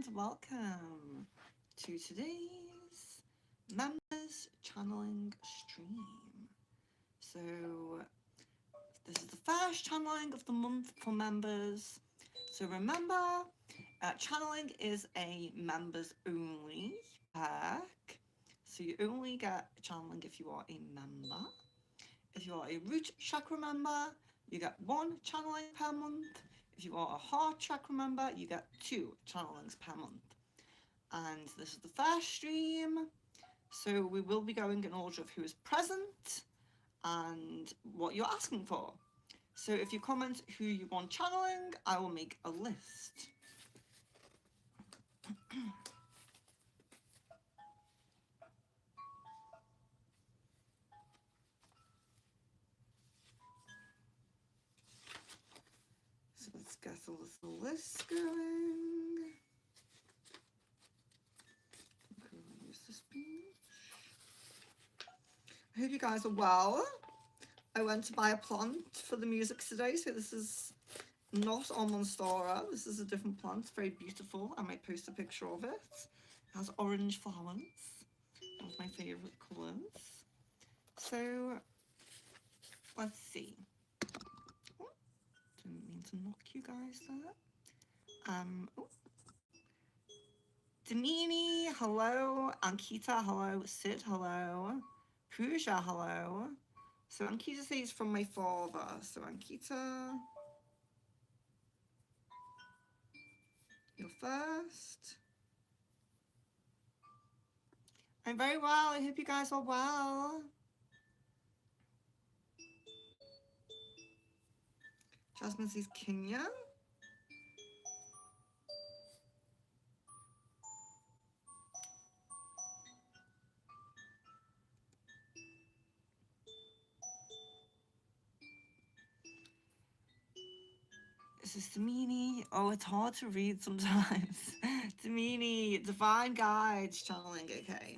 and welcome to today's members channeling stream. So, this is the first channeling of the month for members. So, remember, channeling is a members only perk. So, you only get channeling if you are a member. If you are a root chakra member, you get 1 channeling per month. If you are a heart chakra member, you get 2 channelings per month. And this is the first stream, so we will be going in order of who is present and what you're asking for. So if you comment who you want channeling, I will make a list. So let's get a little list going. Use this page. I hope you guys are well. I went to buy a plant for the music today, so this is not on Monstera. This is a different plant. It's very beautiful. I might post a picture of it. It has orange flowers. One of my favourite colours. So, let's see. Oh, didn't mean to knock you guys there. Oh. Damini, hello. Ankita, hello. Sid, hello. Pooja, hello. So Ankita says from my father. So Ankita, you're first. I'm very well. I hope you guys are well. Jasmine says Kenya. This is Damini. Oh, it's hard to read sometimes. Damini, Divine Guides channeling, okay.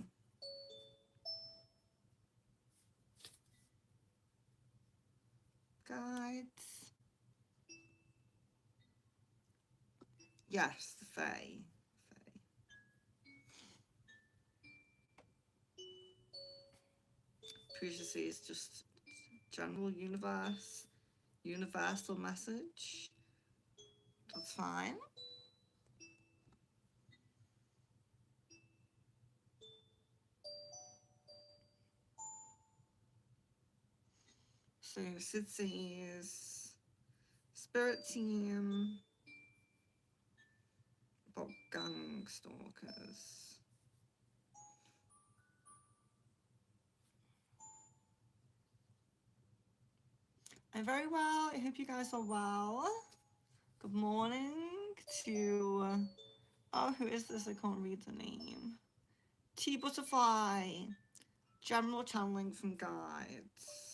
Guides. Yes, the Fae. Previously is just general universe, universal message. That's fine. So Sid says spirit team about gang stalkers. I'm very well. I hope you guys are well. Good morning to, oh, who is this? I can't read the name. Tea Butterfly, general channeling from guides.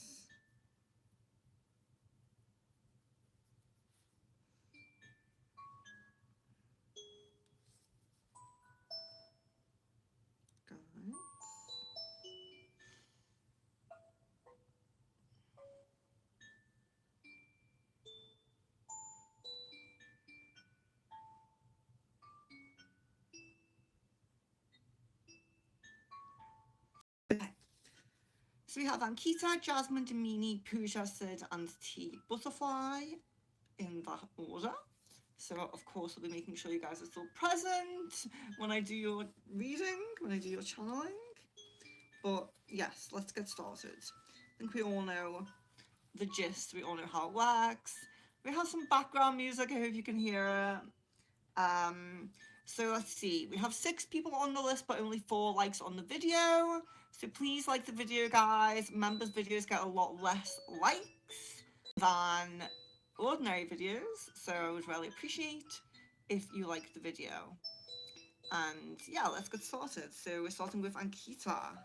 So we have Ankita, Jasmine, Damini, Pooja, Sid, and Tea Butterfly in that order. So of course I'll be making sure you guys are still present when I do your reading, when I do your channeling. But yes, let's get started. I think we all know the gist, we all know how it works. We have some background music, I hope you can hear it. So let's see, we have 6 people on the list but only 4 likes on the video. So please like the video, guys. Members' videos get a lot less likes than ordinary videos, so I would really appreciate if you like the video. And yeah, let's get started. So we're starting with Ankita.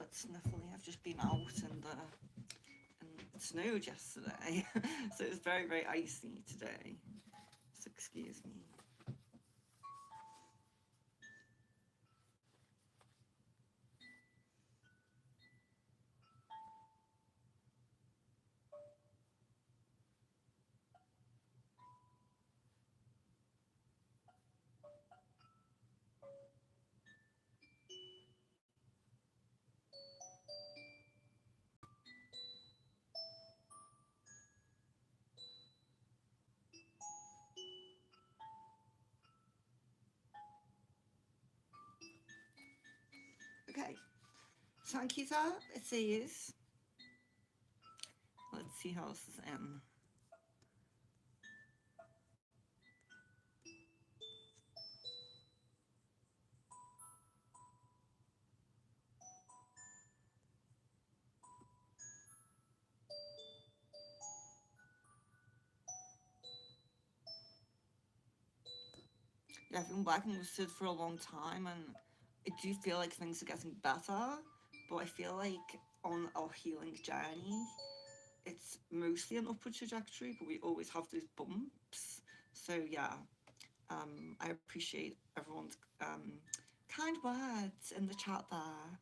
bit sniffly. I've just been out and it snowed yesterday, so it's very, very icy today. So excuse me. Okay, Sankita, it says, let's see how this is in. Yeah, I've been working with Sid for a long time, and I do feel like things are getting better, but I feel like on our healing journey, it's mostly an upward trajectory, but we always have those bumps. So yeah, I appreciate everyone's kind words in the chat there.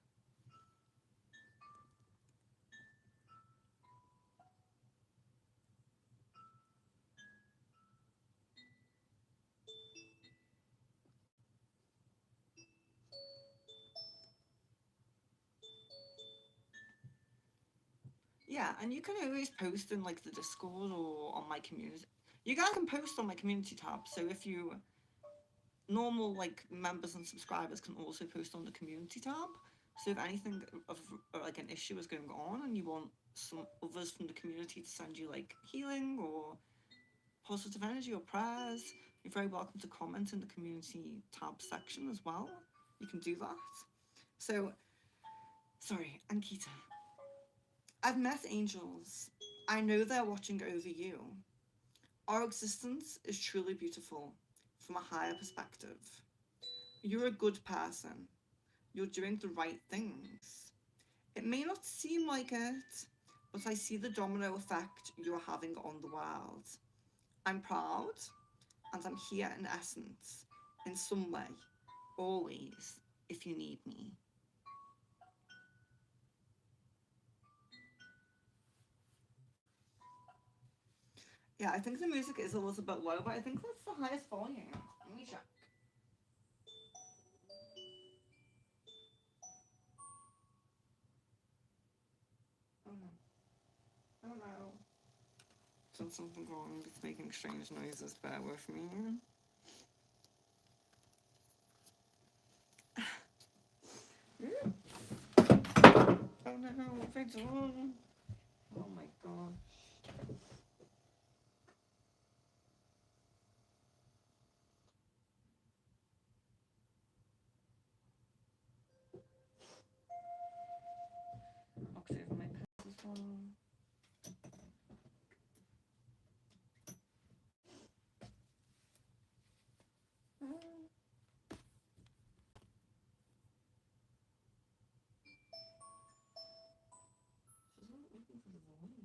Yeah, and you can always post in like the Discord or on my community. You guys can post on my community tab. So if you normal like members and subscribers can also post on the community tab. So if anything of like an issue is going on and you want some others from the community to send you like healing or positive energy or prayers, you're very welcome to comment in the community tab section as well. You can do that. So, sorry, Ankita. I've met angels. I know they're watching over you. Our existence is truly beautiful from a higher perspective. You're a good person. You're doing the right things. It may not seem like it, but I see the domino effect you're having on the world. I'm proud, and I'm here in essence, in some way, always, if you need me. Yeah, I think the music is a little bit low, but I think that's the highest volume. Let me check. Oh no. Oh no. Done something wrong. It's making strange noises. Bear with me. Oh no, what have I done? Oh my god. Okay, my pencil's on. She's not looking for the volume.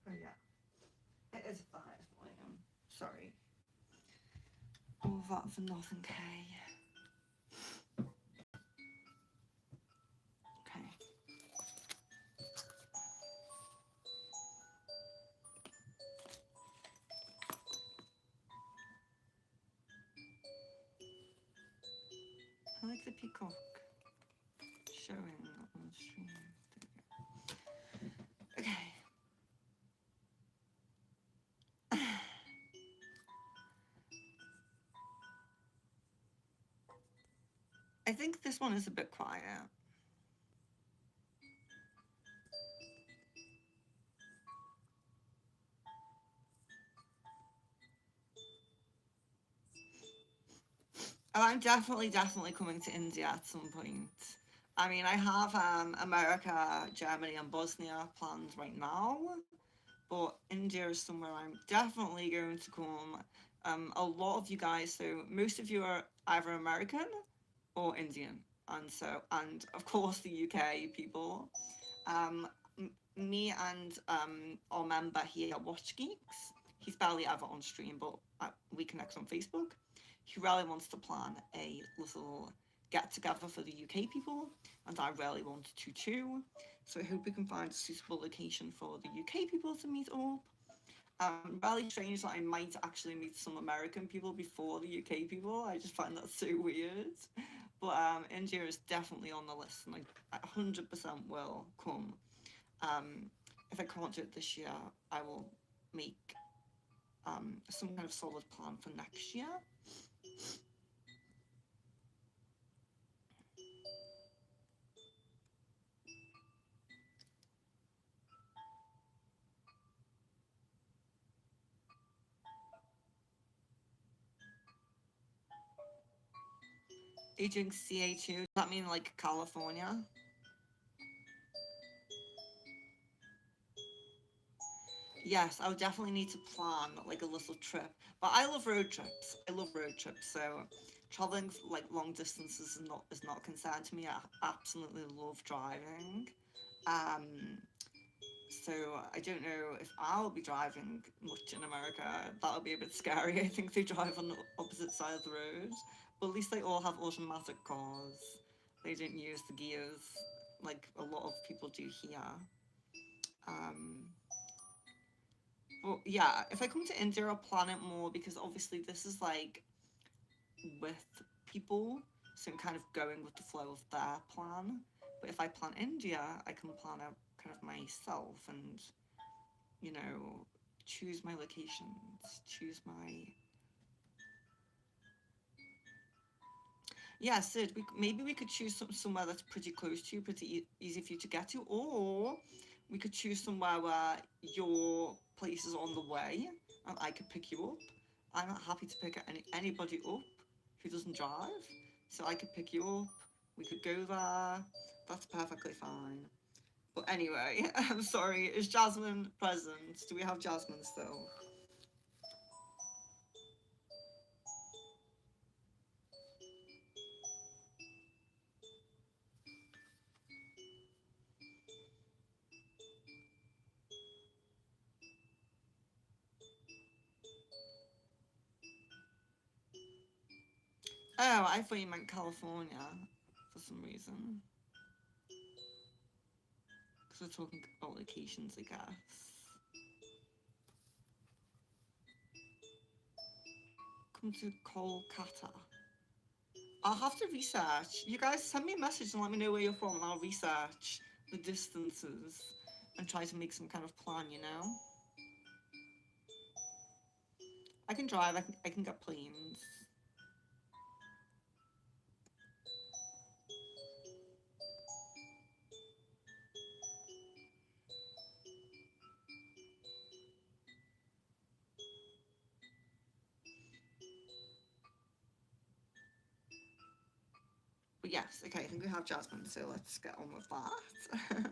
Oh yeah. It is the highest volume. Sorry. All that for nothing, Kay. Okay. I like the peacock showing on the stream. Okay. I think this one is a bit quiet. Oh, I'm definitely coming to India at some point. I mean, I have America, Germany, and Bosnia planned right now, but India is somewhere I'm definitely going to come. A lot of you guys, so most of you are either American or Indian, and of course the UK people. Um, Me and our member here, Watch Geeks, he's barely ever on stream, but we connect on Facebook. He really wants to plan a little get together for the UK people, and I really want to too. So I hope we can find a suitable location for the UK people to meet up. Really strange that I might actually meet some American people before the UK people. I just find that so weird. But India is definitely on the list, and I 100% will come. Um, if I can't do it this year, I will make some kind of solid plan for next year. Aging CA2, does that mean like California? Yes, I would definitely need to plan like a little trip. But I love road trips. I love road trips. So traveling like long distances is not a concern to me. I absolutely love driving. Um, so I don't know if I'll be driving much in America. That'll be a bit scary. I think they drive on the opposite side of the road. But at least they all have automatic cars. They don't use the gears like a lot of people do here. Um, Well, yeah, if I come to India, I'll plan it more because obviously this is like with people, so I'm kind of going with the flow of their plan. But if I plan India, I can plan out kind of myself and, you know, choose my locations, choose my. Yeah, Sid, maybe we could choose somewhere that's pretty close to you, pretty easy for you to get to, or we could choose somewhere where your place is on the way and I could pick you up. I'm not happy to pick anybody up who doesn't drive, so I could pick you up. We could go there. That's perfectly fine. But anyway, I'm sorry. Is Jasmine present? Do we have Jasmine still? Oh, I thought you meant California for some reason. Because we're talking about locations, I guess. Come to Kolkata. I'll have to research. You guys send me a message and let me know where you're from, and I'll research the distances and try to make some kind of plan, you know? I can drive, I can get planes. But yes, okay, I think we have Jasmine, so let's get on with that.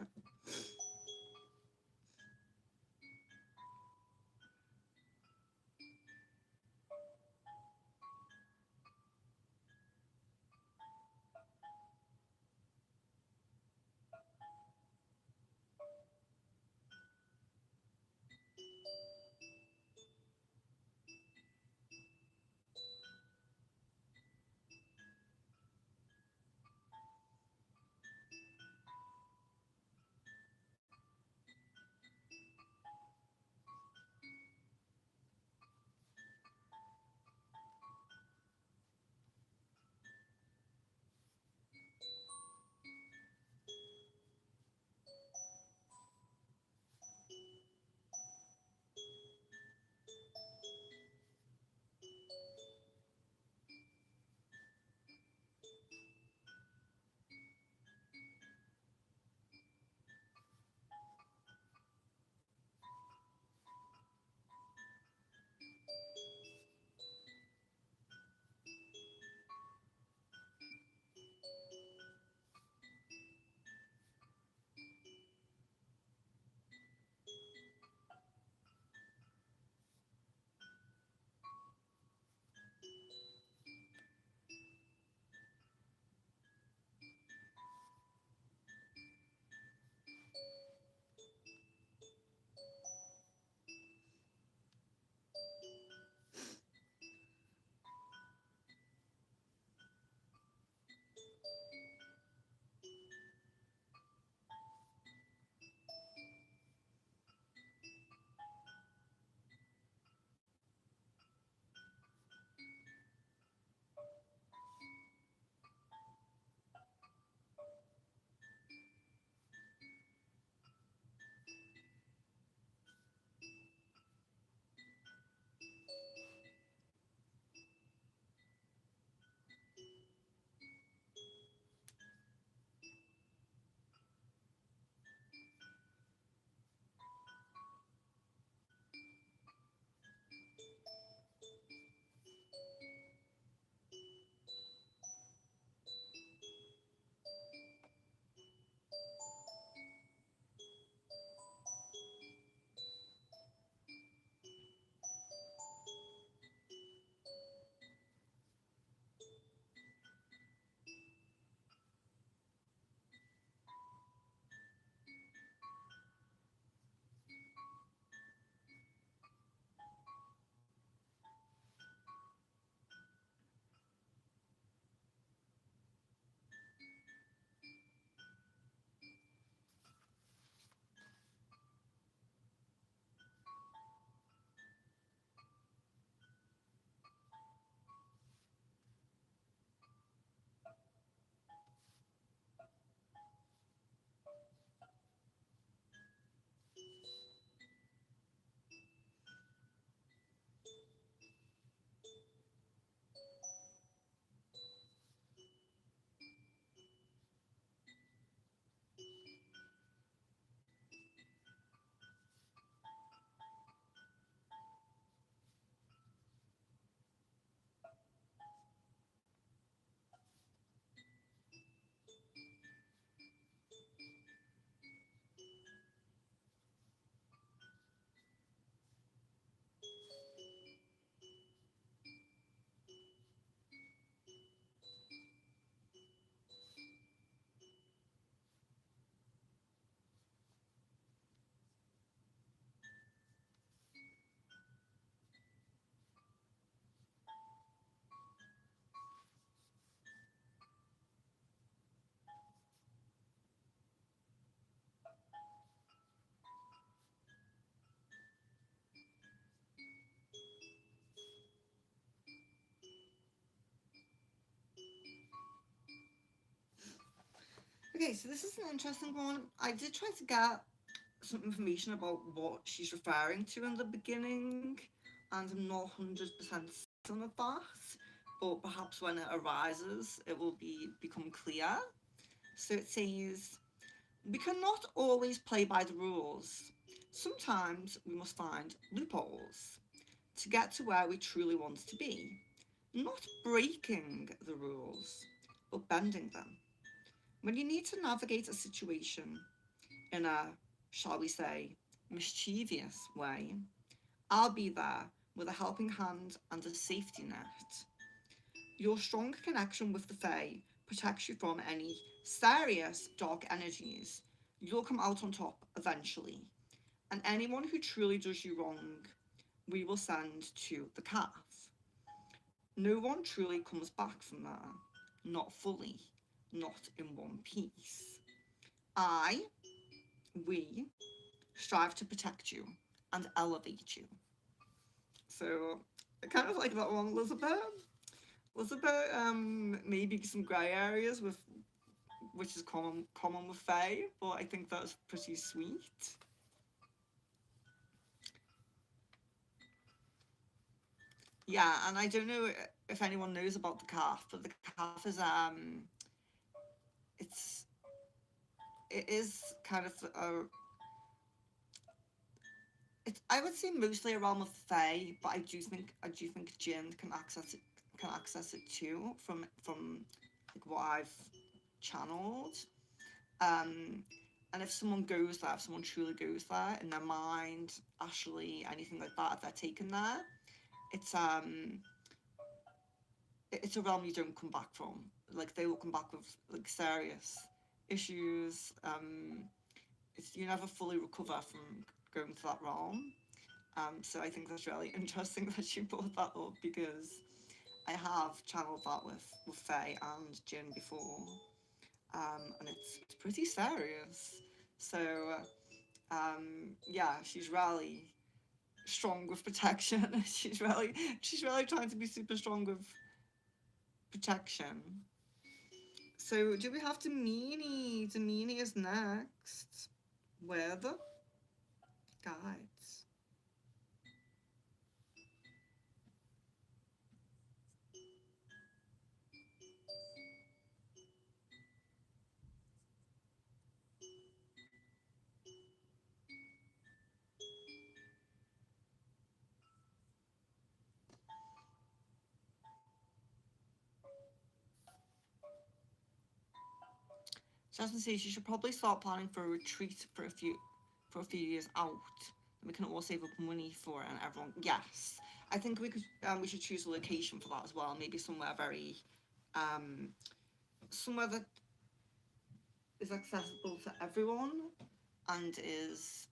Okay, so this is an interesting one. I did try to get some information about what she's referring to in the beginning, and I'm not 100% certain of that, but perhaps when it arises, it will become clear. So it says, we cannot always play by the rules. Sometimes we must find loopholes to get to where we truly want to be. Not breaking the rules, but bending them. When you need to navigate a situation in a, shall we say, mischievous way, I'll be there with a helping hand and a safety net. Your strong connection with the Fae protects you from any serious dark energies. You'll come out on top eventually. And anyone who truly does you wrong, we will send to the calf. No one truly comes back from there. Not fully. Not in one piece. I, we, strive to protect you and elevate you. So I kind of like that one, Elizabeth. Elizabeth, maybe some grey areas with which is common with Faye, but I think that's pretty sweet. Yeah, and I don't know if anyone knows about the calf, but the calf is it's it is kind of a it's I would say mostly a realm of Fae, but I do think Jinn can access it too from like what I've channeled. Um, and if someone goes there, if someone truly goes there in their mind, actually anything like that, if they're taken there, it's um it's a realm you don't come back from. Like they will come back with like serious issues. It's you never fully recover from going to that realm. So I think that's really interesting that you brought that up because I have channeled that with Faye and Jin before, and it's pretty serious. So yeah, she's really strong with protection. she's really trying to be super strong with protection. So do we have Demini? Demini is next with guides. Jasmine says you should probably start planning for a retreat for a few years out. And we can all save up money for it and everyone. Yes, I think we should choose a location for that as well. Maybe somewhere very um somewhere that is accessible to everyone and is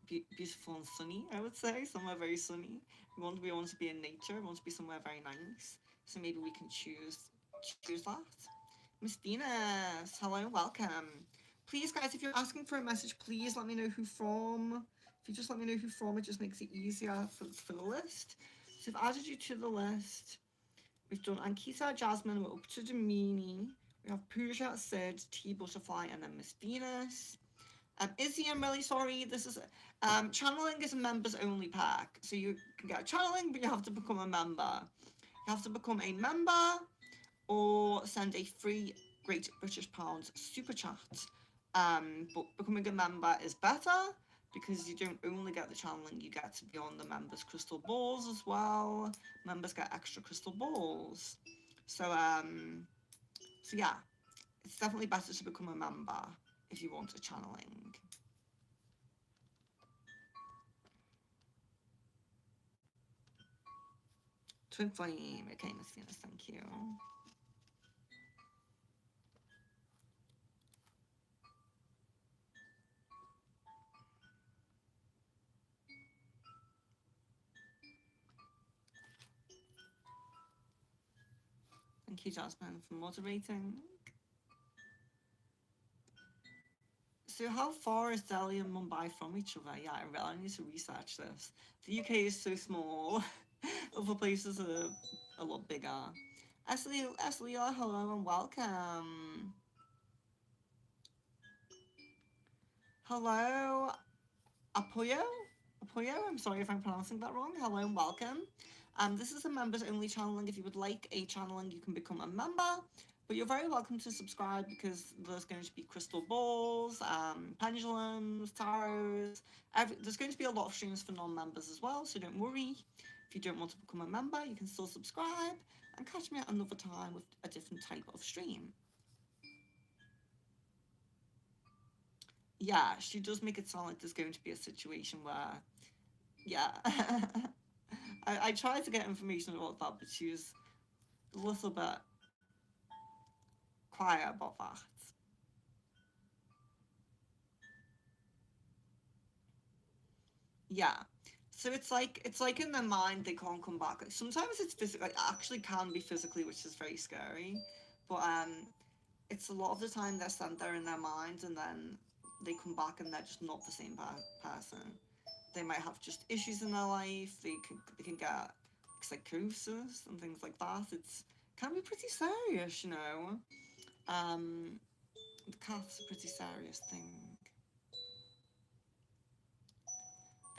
beautiful and sunny. I would say somewhere very sunny. We want to be in nature. We want to be somewhere very nice. So maybe we can choose that. Miss Venus, hello, welcome. Please, guys, if you're asking for a message, please let me know who from. If you just let me know who from, it just makes it easier for the list. So I've added you to the list. We've done Ankita, Jasmine, we're up to Demini. We have Pooja, Sid, T Butterfly, and then Miss Venus. Izzy, I'm really sorry. This is channeling is a members only pack, so you can get channeling, but you have to become a member. You have to become a member or send a free Great British Pounds super chat. But becoming a member is better because you don't only get the channeling, you get to be on the members' crystal balls as well. Members get extra crystal balls. So yeah, it's definitely better to become a member if you want a channeling. Twin flame. Okay, Miss Venus, thank you. Thank you, Jasmine, for moderating. So how far is Delhi and Mumbai from each other? Yeah, I really need to research this. The UK is so small. Other places are a lot bigger. Ashley, hello and welcome. Hello, Apoyo. Apoyo, I'm sorry if I'm pronouncing that wrong. Hello and welcome. This is a members only channeling. If you would like a channeling, you can become a member. But you're very welcome to subscribe because there's going to be crystal balls, pendulums, tarots. There's going to be a lot of streams for non-members as well, so don't worry. If you don't want to become a member, you can still subscribe and catch me at another time with a different type of stream. Yeah, she does make it sound like there's going to be a situation where, yeah. I tried to get information about that, but she was a little bit quiet about that. Yeah. So it's like in their mind they can't come back. Like, sometimes it's physical, like, actually can be physically, which is very scary. But it's a lot of the time they're sent there in their minds, and then they come back and they're just not the same person. They might have just issues in their life. They can get psychosis and things like that. It's can be pretty serious, you know. Um, the cat's a pretty serious thing.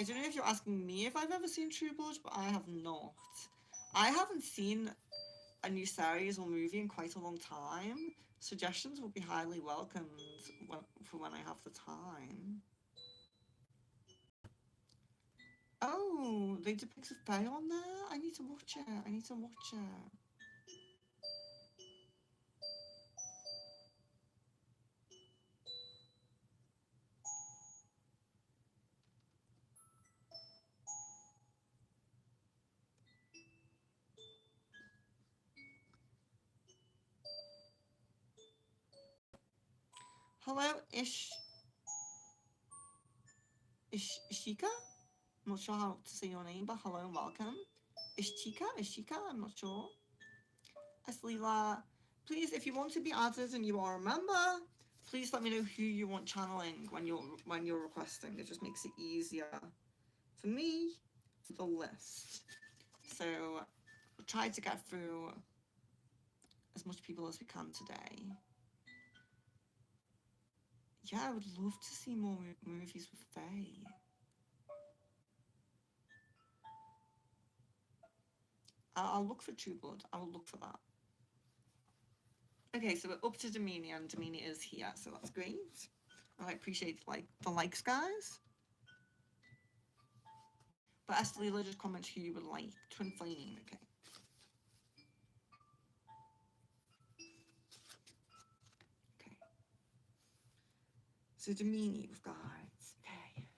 I don't know if you're asking me if I've ever seen True Blood, but I have not. I haven't seen a new series or movie in quite a long time. Suggestions will be highly welcomed for when I have the time. Oh, they depict a fae on there? I need to watch it. I need to watch it. Hello, Ishika? I'm not sure how to say your name, but hello and welcome. Ishika, I'm not sure. Leela, please, if you want to be added and you are a member, please let me know who you want channeling when you're requesting. It just makes it easier for me for the list. So we'll try to get through as much people as we can today. Yeah, I would love to see more movies with Faye. I'll look for True Blood. I'll look for that. Okay, so we're up to Domini, and Domini is here, so that's great. I appreciate the likes, guys. But Estelila, just comment who you would like. Twin Flaming, okay. Okay. So Domini, we've got. Okay.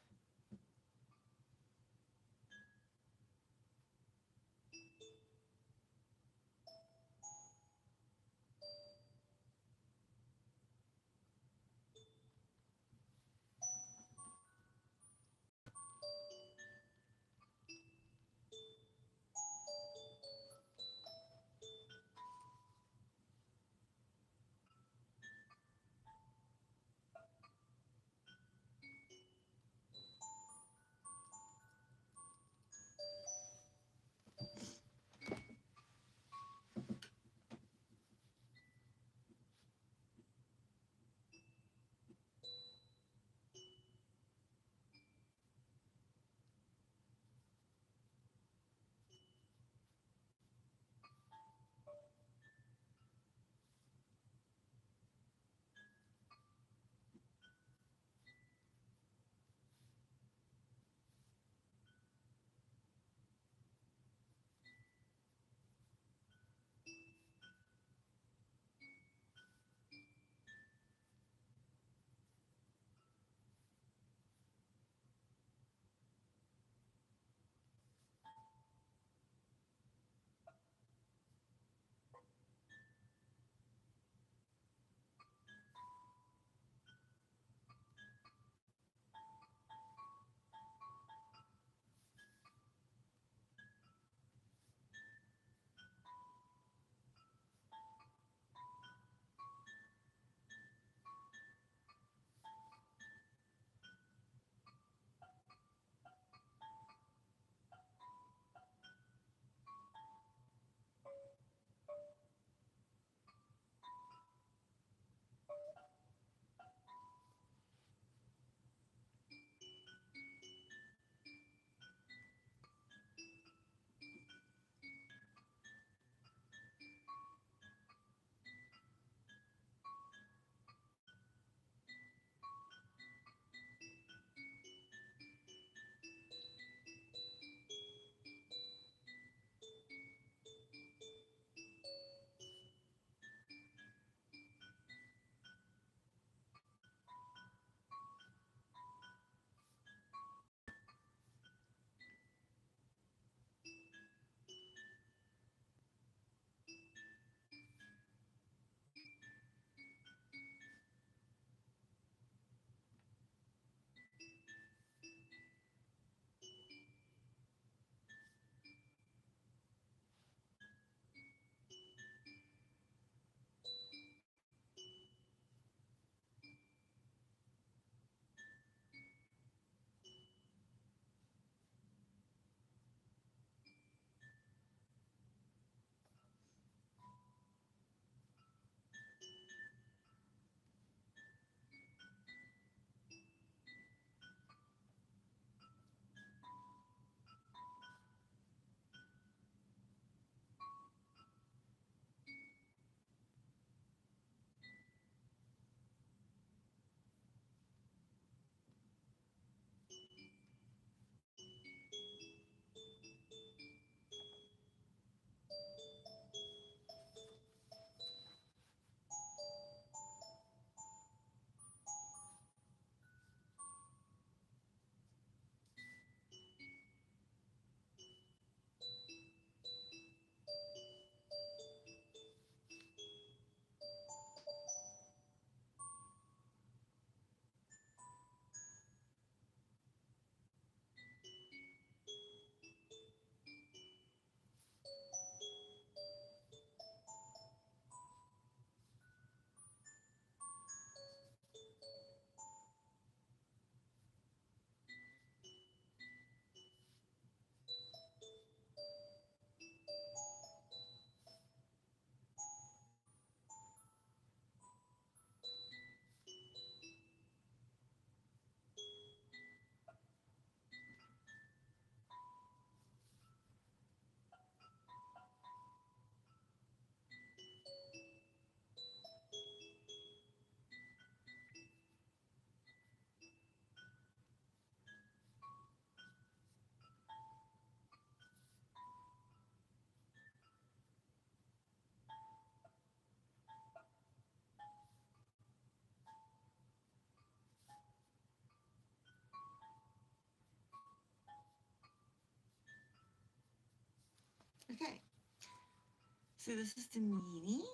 So this is the meanie.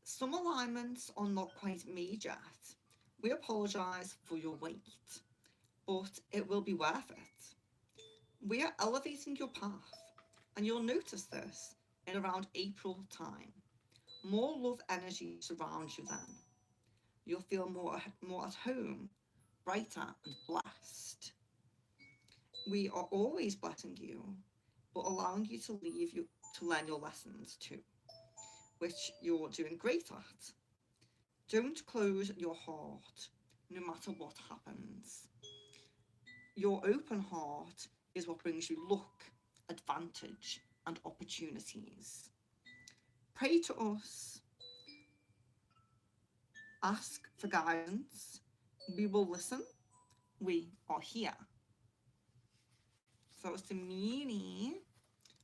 Some alignments are not quite made yet. We apologise for your wait, but it will be worth it. We are elevating your path, and you'll notice this in around April time. More love energy surrounds you then. You'll feel more at home, brighter and blessed. We are always blessing you, but allowing you to learn your lessons too, which you're doing great at. Don't close your heart, no matter what happens. Your open heart is what brings you luck, advantage, and opportunities. Pray to us, ask for guidance. We will listen. We are here. So it's the meanie,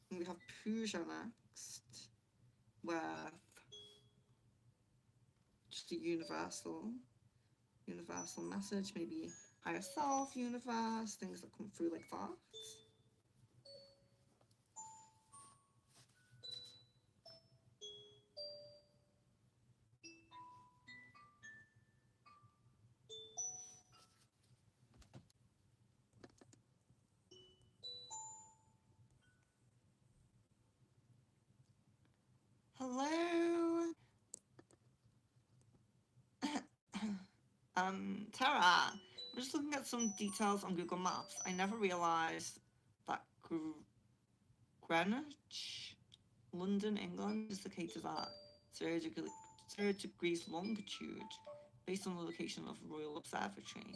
and we have Pooja next, with just a universal message, maybe higher self, universe, things that come through like that. Hello. Tara, I'm just looking at some details on Google Maps. I never realised that Greenwich, London, England is located at 0 degrees longitude based on the location of Royal Observatory.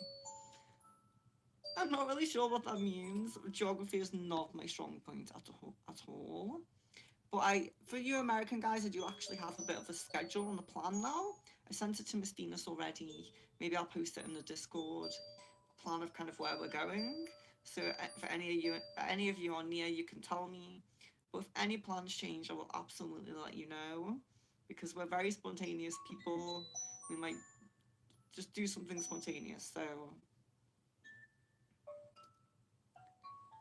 I'm not really sure what that means. Geography is not my strong point at all. But for you American guys, I do actually have a bit of a schedule and a plan now. I sent it to Miss Venus already. Maybe I'll post it in the Discord. A plan of kind of where we're going. So if any of you are near, you can tell me. But if any plans change, I will absolutely let you know. Because we're very spontaneous people. We might just do something spontaneous. So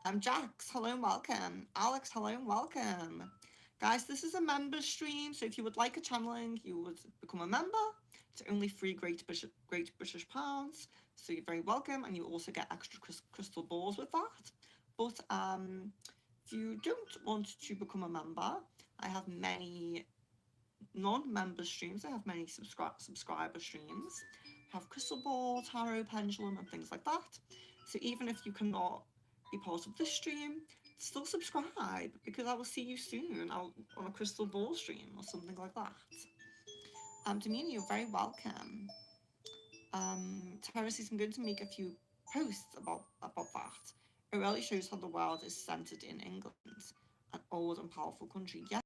I'm Jax, hello and welcome. Alex, hello and welcome. Guys, this is a member stream, so if you would like a channeling, you would become a member. It's only 3 Great British pounds, so you're very welcome, and you also get extra crystal balls with that. But if you don't want to become a member, I have many non-member streams. I have many subscriber streams. I have crystal ball, tarot, pendulum, and things like that. So even if you cannot be part of this stream, still subscribe, because I will see you soon on a crystal ball stream or something like that. Damina, you're very welcome. Tara says I'm going to make a few posts about that. It really shows how the world is centered in England, an old and powerful country. Yeah,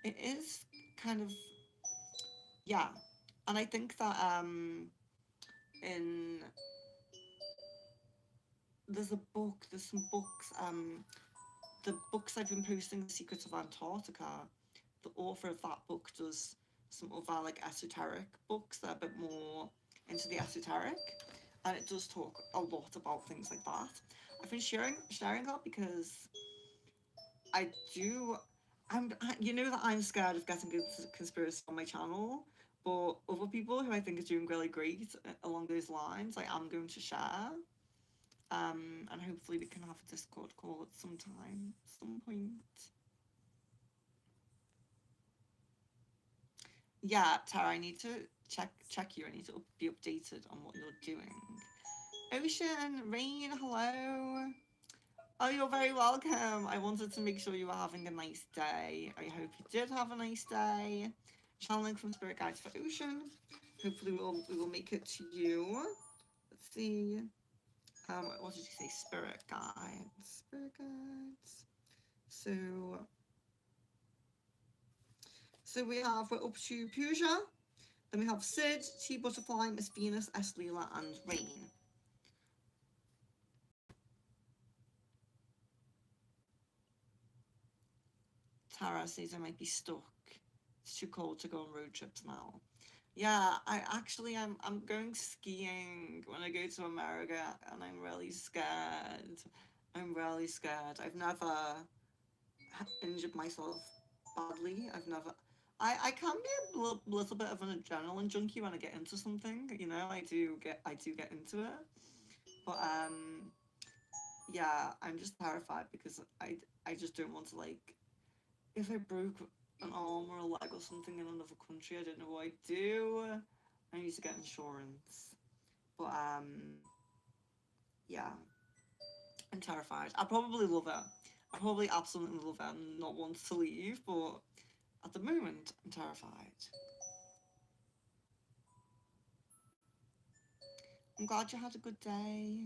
it is kind of, yeah. And I think that in there's some books, the books I've been posting, The Secrets of Antarctica, the author of that book does some other like esoteric books that are a bit more into the esoteric, and it does talk a lot about things like that. I've been sharing that because you know that I'm scared of getting into conspiracy on my channel, but other people who I think are doing really great along those lines, I am going to share. And hopefully we can have a Discord call at some point. Yeah, Tara, I need to check you. I need to be updated on what you're doing. Ocean, Rain, hello. Oh, you're very welcome. I wanted to make sure you were having a nice day. I hope you did have a nice day. Channeling from Spirit Guides for Ocean. Hopefully we will make it to you. Let's see. What did you say? Spirit Guides. So we're up to Pooja. Then we have Sid, T Butterfly, Miss Venus, S Leela, and Rain. Tara says I might be stuck. It's too cold to go on road trips now. Yeah, I'm going skiing when I go to America, and I'm really scared. I've never injured myself badly. I've never. I can be a little bit of an adrenaline junkie when I get into something. You know, I do get into it. But yeah, I'm just terrified because I just don't want to, like, if I broke an arm or a leg or something in another country, I don't know what I'd do. I need to get insurance. But yeah, I'm terrified. I probably love it. I probably absolutely love it and not want to leave, but at the moment, I'm terrified. I'm glad you had a good day.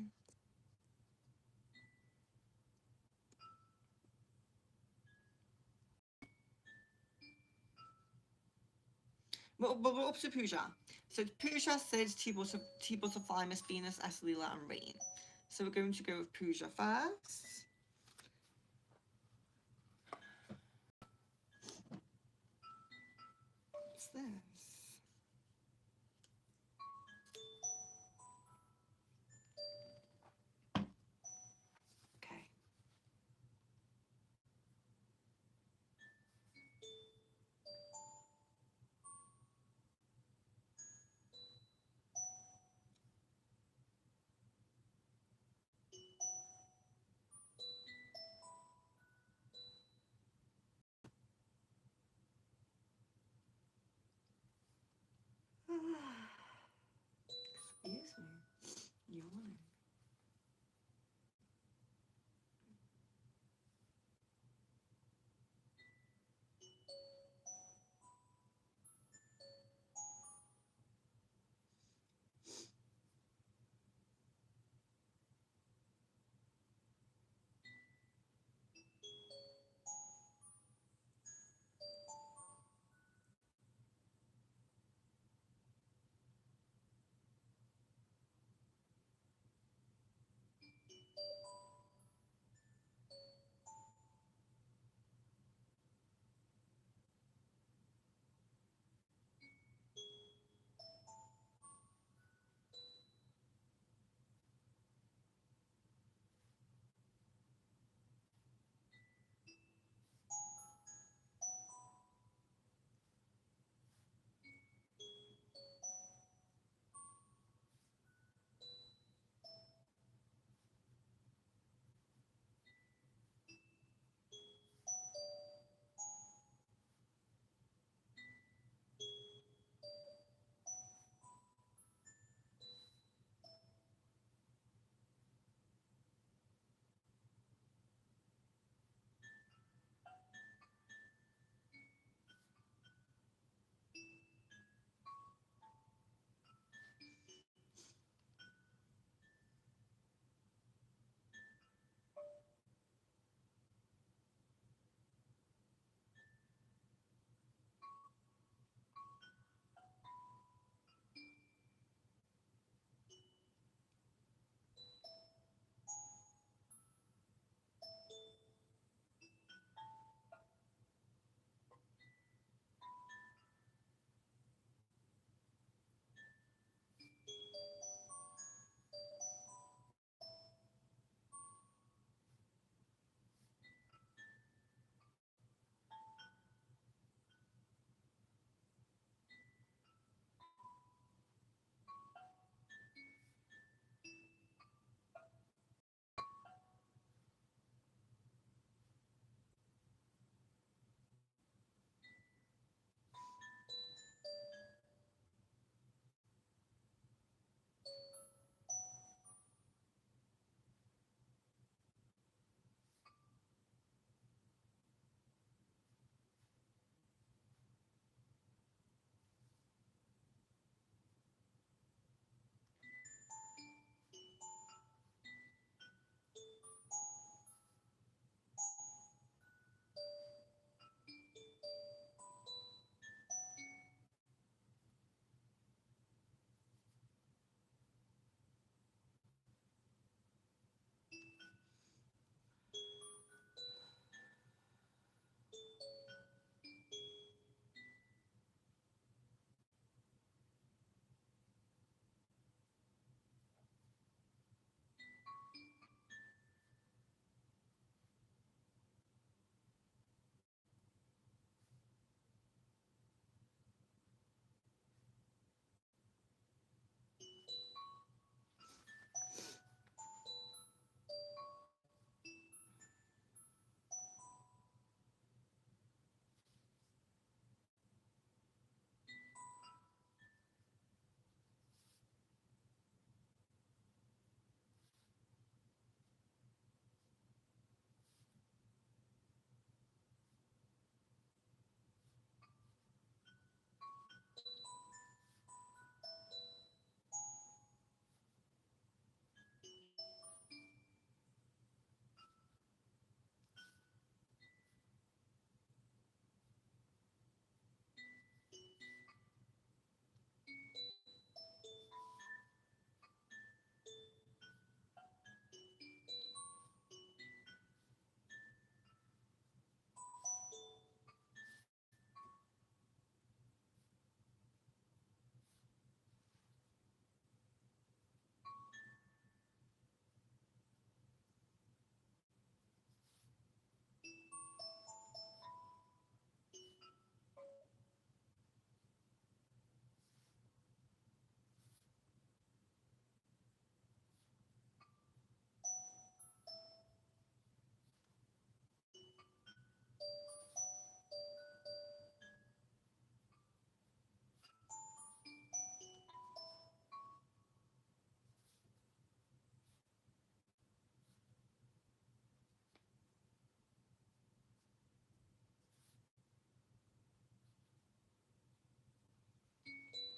But we're up to Pooja. So Pooja said Tea Butterfly, Miss Venus, S. Leela, and Rain. So we're going to go with Pooja first. What's this? Okay.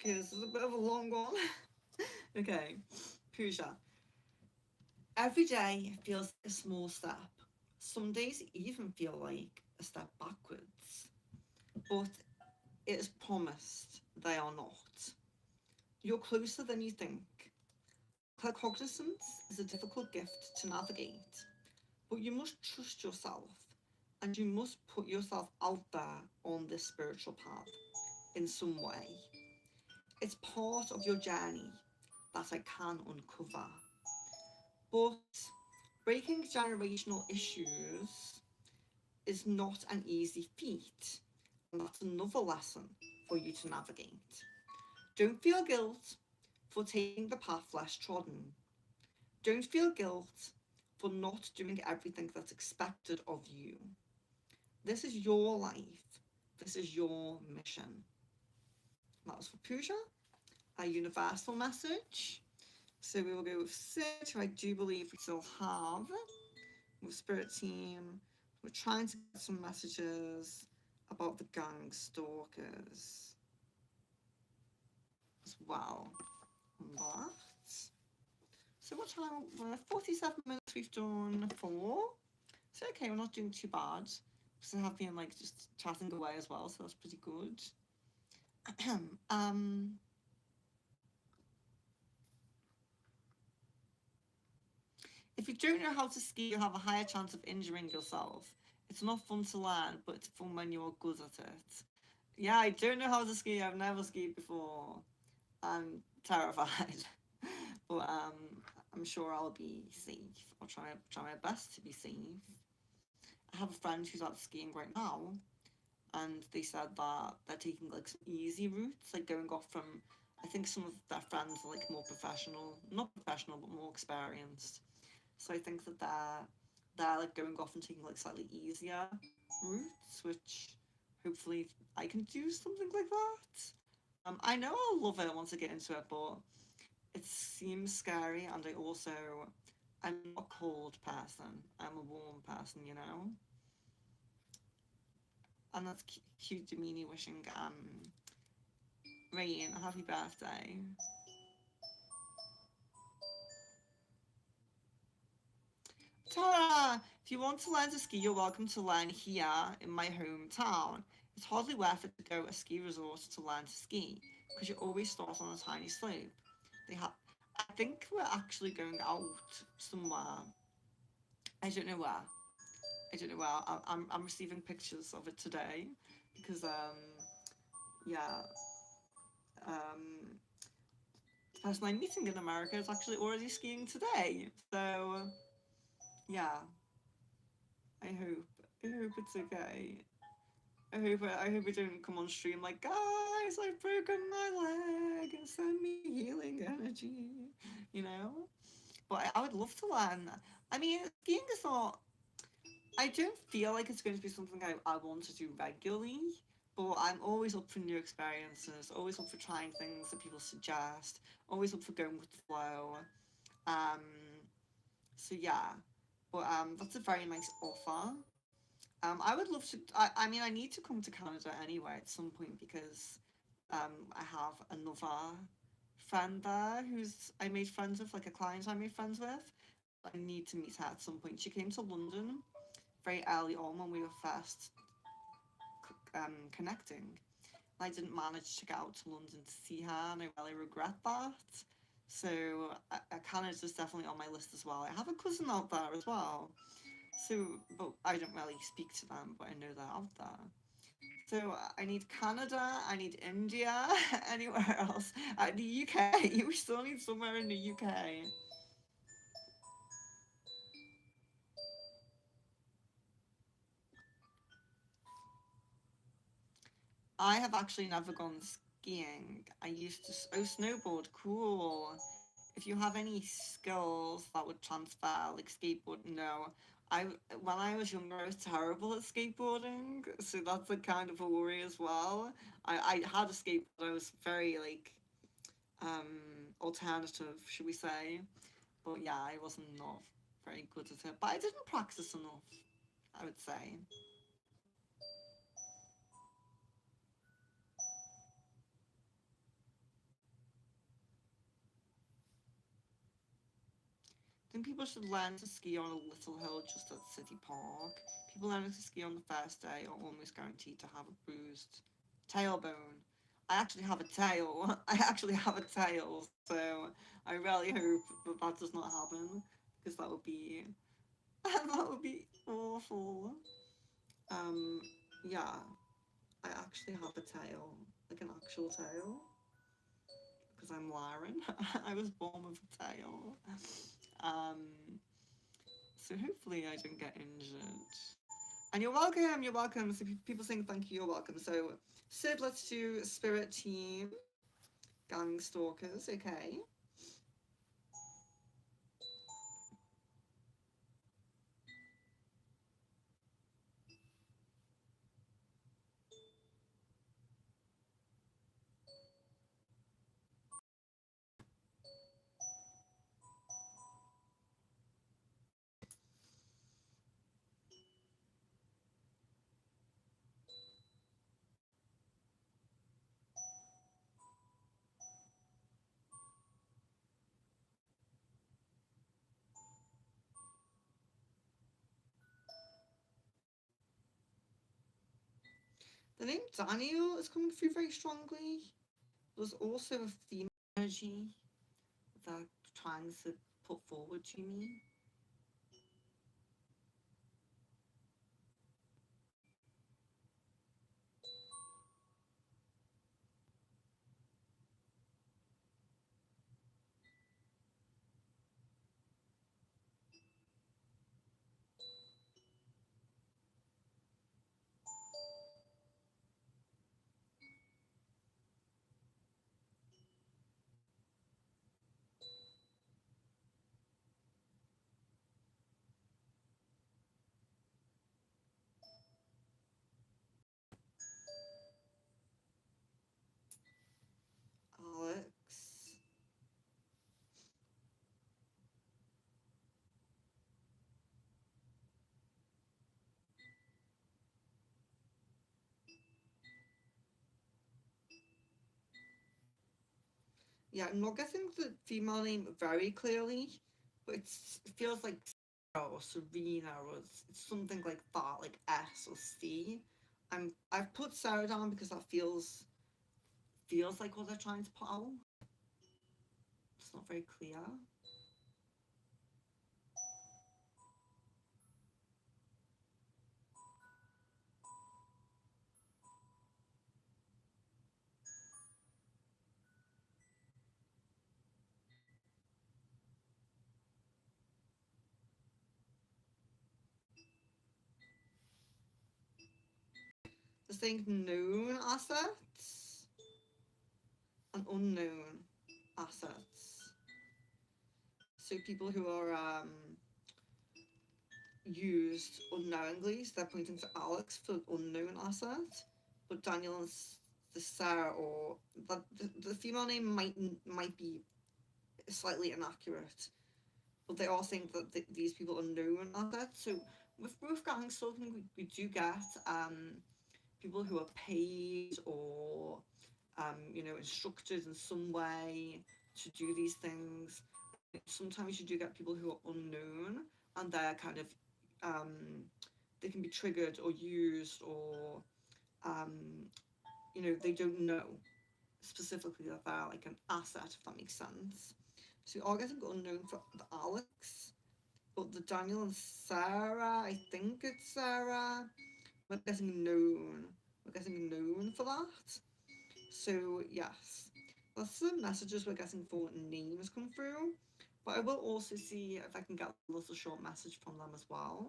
because it's a bit of a long one. Okay, Pooja. Every day feels like a small step. Some days even feel like a step backwards. But it is promised they are not. You're closer than you think. Claircognizance is a difficult gift to navigate, but you must trust yourself and you must put yourself out there on this spiritual path in some way. It's part of your journey that I can uncover. But breaking generational issues is not an easy feat, and that's another lesson for you to navigate. Don't feel guilt for taking the path less trodden. Don't feel guilt for not doing everything that's expected of you. This is your life. This is your mission. That was for Pooja, a universal message. So we will go with Sid, who I do believe we still have. With Spirit Team, we're trying to get some messages about the gang stalkers as well. That. So what time? We're 47 minutes we've done 4. So okay, we're not doing too bad. Because I have been like just chatting away as well, so that's pretty good. If you don't know how to ski, you have a higher chance of injuring yourself. It's not fun to learn, but it's fun when you're good at it. Yeah, I don't know how to ski. I've never skied before. I'm terrified, but I'm sure I'll be safe. I'll try my best to be safe. I have a friend who's out skiing right now, and they said that they're taking like some easy routes, like going off from. I think some of their friends are like more professional, not professional, but more experienced. So I think that they're like going off and taking like slightly easier routes, which hopefully I can do something like that. I know I'll love it once I get into it, but it seems scary, and I'm not a cold person. I'm a warm person, you know. And that's cute, Demini wishing Rain a happy birthday. Tara, if you want to learn to ski, you're welcome to learn here in my hometown. It's hardly worth it to go a ski resort to learn to ski because you always start on a tiny slope. They have. I think we're actually going out somewhere. I don't know where. I don't know where. I'm receiving pictures of it today because yeah um the person I'm meeting in America is actually already skiing today. So yeah, I hope it's okay. I hope it don't come on stream like, guys, I've broken my leg and send me healing energy, you know. But I would love to learn. I mean, skiing is not. I don't feel like it's going to be something I want to do regularly, but I'm always up for new experiences. Always up for trying things that people suggest. Always up for going with the flow. Um, so yeah, but that's a very nice offer. I would love to. I mean, I need to come to Canada anyway at some point because I have another friend there who's I made friends with, like a client I made friends with. I need to meet her at some point. She came to London very early on when we were first connecting. I didn't manage to get out to London to see her, and I really regret that. So Canada's definitely on my list as well. I have a cousin out there as well. So, but I don't really speak to them, but I know they're out there. So I need Canada, I need India, anywhere else. The UK, we still need somewhere in the UK. I have actually never gone skiing. I used to, oh, snowboard, cool. If you have any skills that would transfer, like skateboard, no. I when I was younger, I was terrible at skateboarding, so that's a kind of a worry as well. I had a skateboard. I was very like alternative, should we say? But yeah, I wasn't not very good at it. But I didn't practice enough, I would say. think people should learn to ski on a little hill just at City Park. People learning to ski on the first day are almost guaranteed to have a bruised tailbone. I actually have a tail. I actually have a tail, so I really hope that that does not happen because that would be that would be awful. Um, yeah, I actually have a tail, like an actual tail, because I'm Lauren. I was born with a tail. Um, so hopefully I don't get injured. And you're welcome, you're welcome. So people saying thank you, you're welcome. So Sid, let's do Spirit Team, Gang Stalkers, okay. The name Daniel is coming through very strongly. There's also a female energy that trying to put forward to me. Alex. Yeah, I'm not getting the female name very clearly, but it feels like Sarah or Serena or it's something like that, like S or C. I've put Sarah down because that feels like what they're trying to put out. It's not very clear. They're saying known assets and unknown assets. So people who are used unknowingly, so they're pointing to Alex for unknown asset, but Daniel and the Sarah or the female name might be slightly inaccurate, but they all think that these people are known assets. So with both gang stalking, we do get people who are paid or instructed in some way to do these things. Sometimes you do get people who are unknown and they're kind of um, they can be triggered or used or um, they don't know specifically that they're like an asset, if that makes sense. So we are getting unknown for the Alex, but the Daniel and Sarah, I think it's Sarah, we're getting known. We're getting known for that. So yes, that's the messages we're getting for names come through. But I will also see if I can get a little short message from them as well.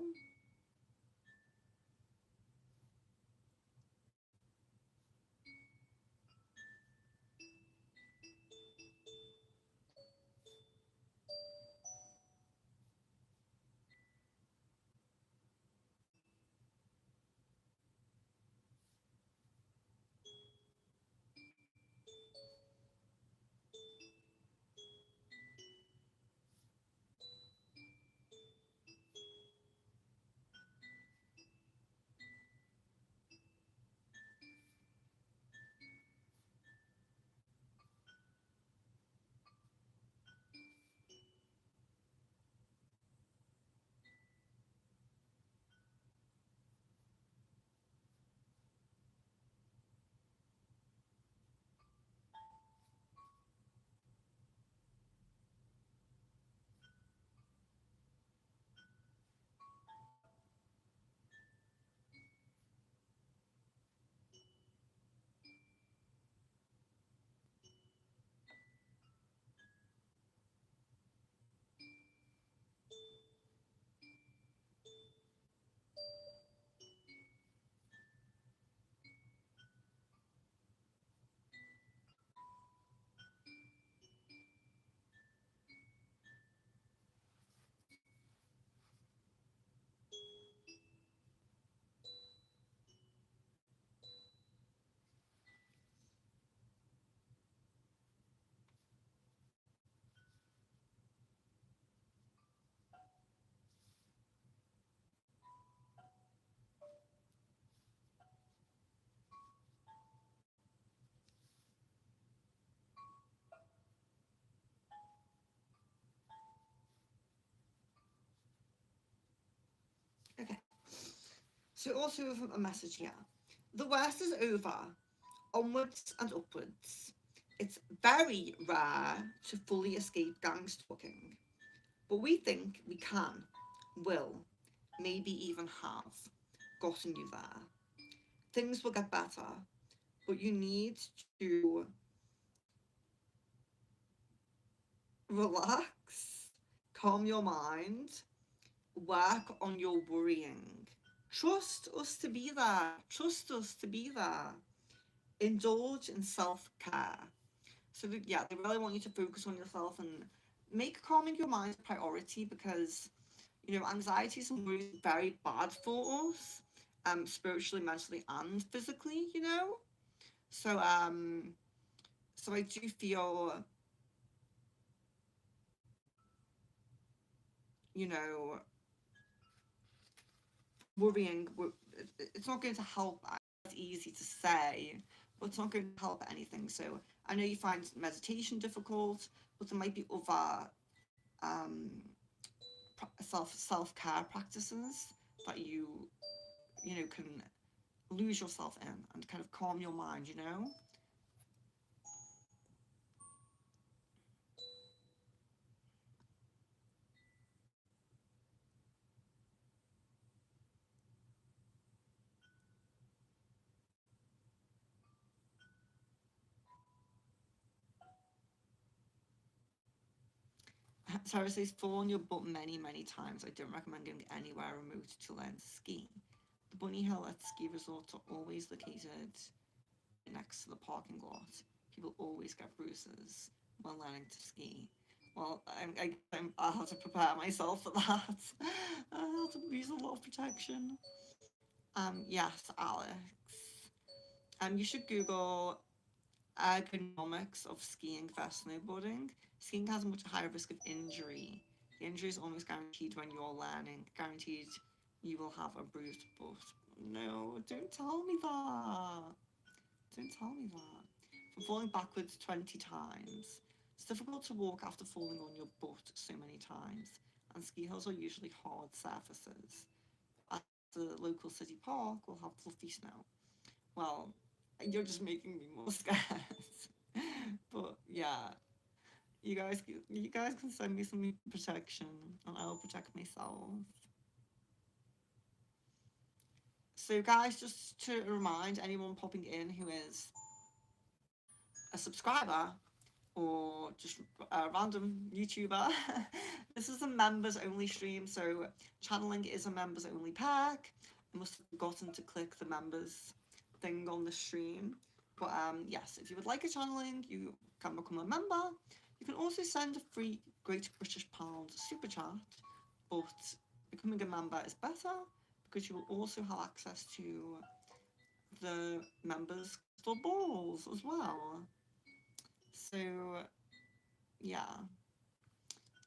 So also a message here. The worst is over. Onwards and upwards. It's very rare to fully escape gang stalking, but we think we can, will, maybe even have gotten you there. Things will get better, but you need to relax, calm your mind, work on your worrying. Trust us to be there. Trust us to be there. Indulge in self-care. So yeah, they really want you to focus on yourself and make calming your mind a priority, because anxiety and worry is very bad for us, spiritually, mentally, and physically. So so I do feel, you know, worrying. It's not going to help. It's easy to say, but it's not going to help anything. So I know you find meditation difficult, but there might be other um, self-care practices that you can lose yourself in and kind of calm your mind. Sarah says, fall on your butt many, many times. I don't recommend going anywhere remote to learn to ski. The Bunny Hill at ski resorts are always located next to the parking lot. People always get bruises while learning to ski. Well, I'll have to prepare myself for that. I'll have to use a lot of protection. Yes, Alex. You should Google ergonomics of skiing versus snowboarding. Skiing has a much higher risk of injury. The injury is almost guaranteed when you're learning. Guaranteed you will have a bruised butt. No, don't tell me that. Don't tell me that. From falling backwards 20 times. It's difficult to walk after falling on your butt so many times, and ski hills are usually hard surfaces. At the local city park, we'll have fluffy snow. Well, you're just making me more scared. But yeah, you guys can send me some protection, and I'll protect myself. So, guys, just to remind anyone popping in who is a subscriber or just a random YouTuber, this is a members only stream. So, channeling is a members only pack. I must have forgotten to click the members thing on the stream. But yes, if you would like a channeling, you can become a member. You can also send a free Great British Pound super chat, but becoming a member is better because you will also have access to the members' crystal balls as well. So yeah,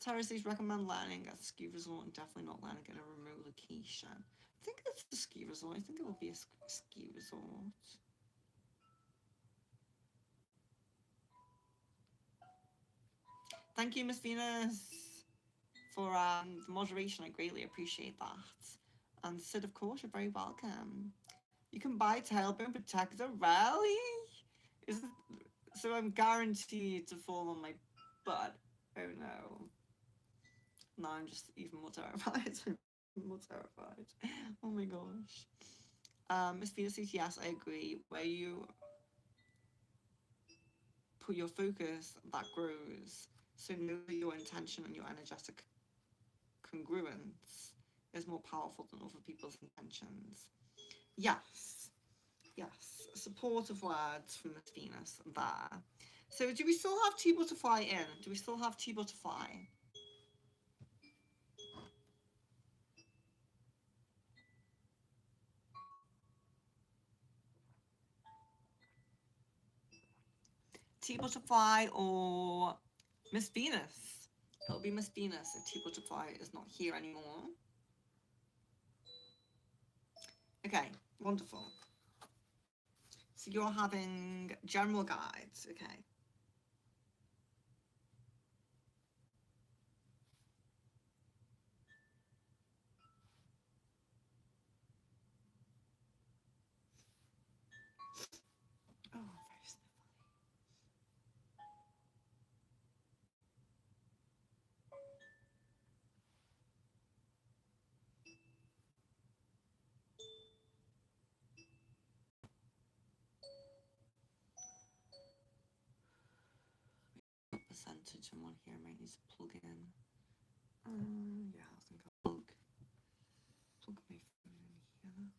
Tara says recommend learning at a ski resort and definitely not learning at a remote location. I think it's a ski resort. I think it will be a ski resort. Thank you, Miss Venus, for the moderation. I greatly appreciate that. And Sid, of course, you're very welcome. You can buy tailbone protector. Really? Is it, so I'm guaranteed to fall on my butt. Oh no. Now I'm just even more terrified. More terrified. Oh my gosh. Miss Venus says yes, I agree. Where you put your focus, that grows. So know that your intention and your energetic congruence is more powerful than other people's intentions. Yes, yes. Supportive words from Miss Venus there. So do we still have Tea Butterfly in? Do we still have Tea Butterfly? Tea Butterfly or Miss Venus? It'll be Miss Venus if Tea Butterfly is not here anymore. Okay, wonderful. So you're having general guides, okay. kitchen one here might need to plug in. Yeah, I think I'll plug my phone in here.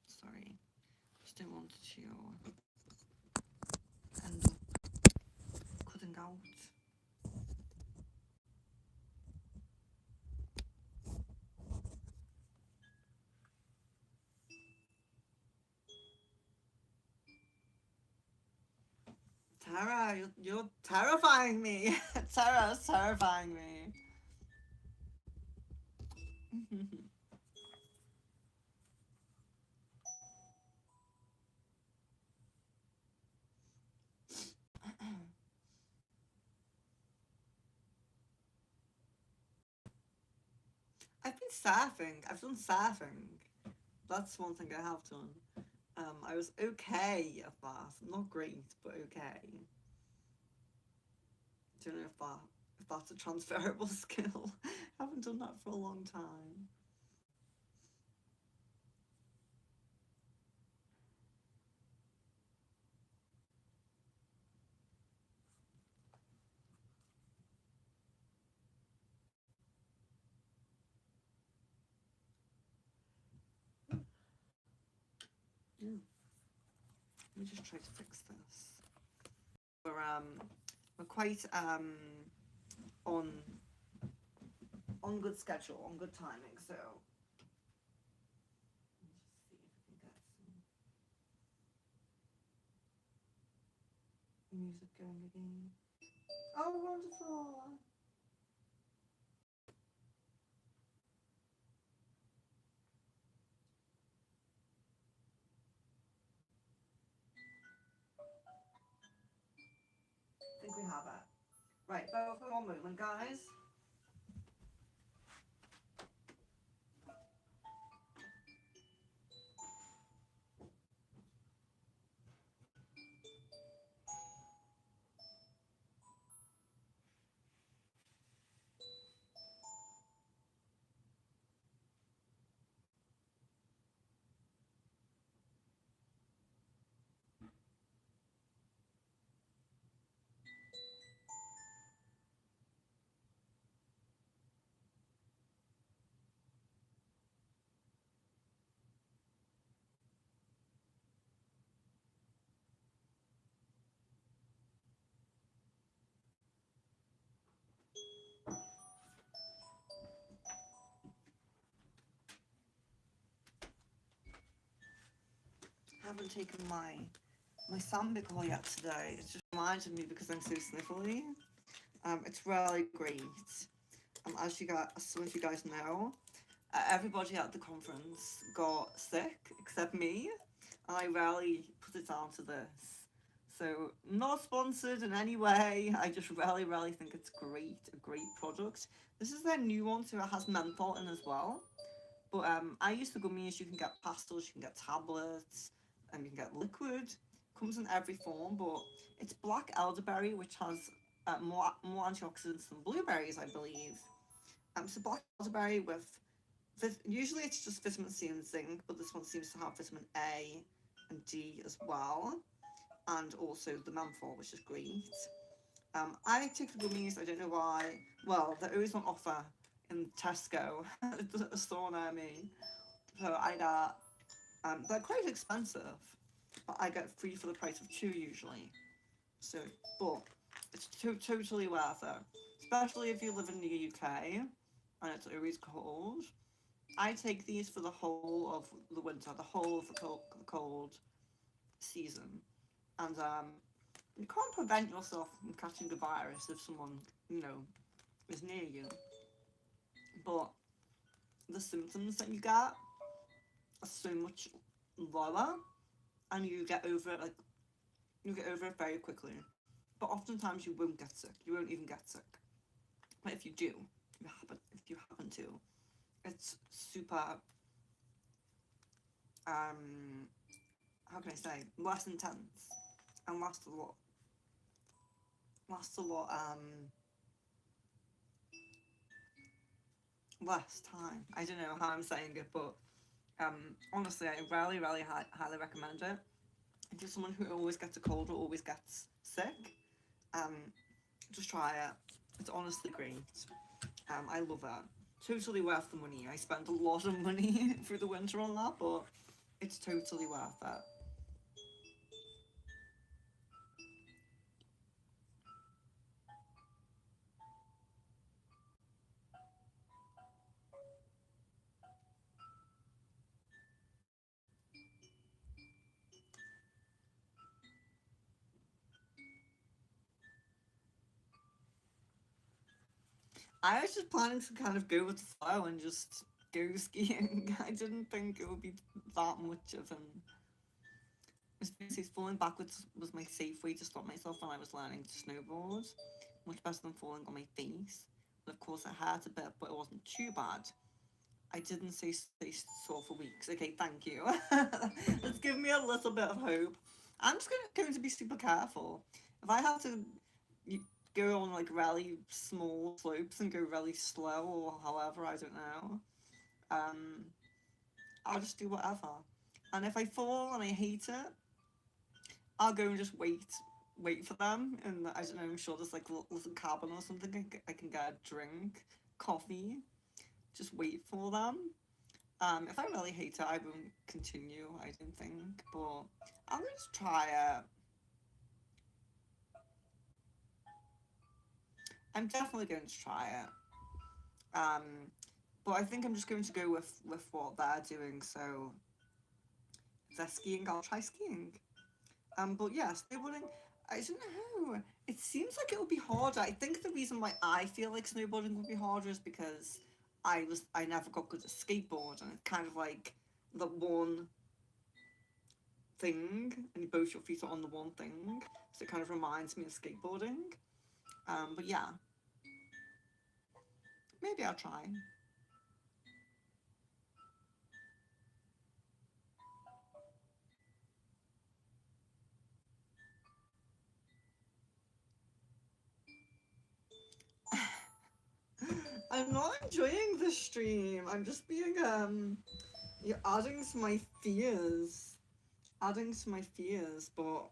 Sorry, just don't want to end up cutting out. Tara, you're terrifying me. Tara's terrifying me. I've been surfing. I've done surfing. That's one thing I have done. I was okay at that. Not great, but okay. Don't know if that's a transferable skill. I haven't done that for a long time. Yeah. Let me just try to fix this. We're quite on good schedule, on good timing, so let's just see if we can get some music going again. Oh, wonderful. I think we have it. Right, bear with me one moment, guys. I haven't taken my Sambucol yet today. It's just reminded me because I'm so sniffly. It's really great. As some of you guys know, everybody at the conference got sick except me, and I rarely put it down to this. So not sponsored in any way. I just really think it's a great product. This is their new one, so it has menthol in as well. But I use the gummies. You can get pastels, you can get tablets, and you can get liquid. Comes in every form, but it's black elderberry, which has more antioxidants than blueberries, I believe. So black elderberry with usually it's just vitamin C and zinc, but this one seems to have vitamin A and D as well, and also the menthol, which is great. I take the gummies. I don't know why. Well, they're always on offer in Tesco, a store near me. So I got. They're quite expensive, but I get three for the price of two usually. So, but it's totally worth it, especially if you live in the UK and it's always cold. I take these for the whole of the winter, the whole of the cold season, and you can't prevent yourself from catching the virus if someone is near you. But the symptoms that you get are so much lower, and you get over it very quickly. But oftentimes you won't get sick. You won't even get sick. But if you do, if you happen to, it's super. How can I say, less intense and lasts a lot. Less time. I don't know how I'm saying it, but honestly, I really highly recommend it. If you're someone who always gets a cold or always gets sick, Just try it. It's honestly great. I love it. Totally worth the money. I spent a lot of money through the winter on that, but it's totally worth it. I was just planning to kind of go with the flow and just go skiing. I didn't think it would be that much of an. Basically, falling backwards was my safe way to stop myself when I was learning to snowboard. Much better than falling on my face. But of course, it hurt a bit, but it wasn't too bad. I didn't stay sore for weeks. Okay, thank you. Let's give me a little bit of hope. I'm just going to be super careful. If I have to go on like really small slopes and go really slow or however, I don't know. Um, I'll just do whatever. And if I fall and I hate it, I'll go and just wait for them. And I don't know, I'm sure there's like a little cabin or something. I can get a drink, coffee, just wait for them. If I really hate it, I won't continue, I don't think. But I'm going to try it. I'm definitely going to try it. But I think I'm just going to go with what they're doing. So if they're skiing, I'll try skiing. But yeah, snowboarding. I don't know. It seems like it would be harder. I think the reason why I feel like snowboarding would be harder is because I never got good at skateboard, and it's kind of like the one thing, and both your feet are on the one thing. So it kind of reminds me of skateboarding. But yeah, maybe I'll try. I'm not enjoying this stream. I'm just being you're adding to my fears. Adding to my fears, but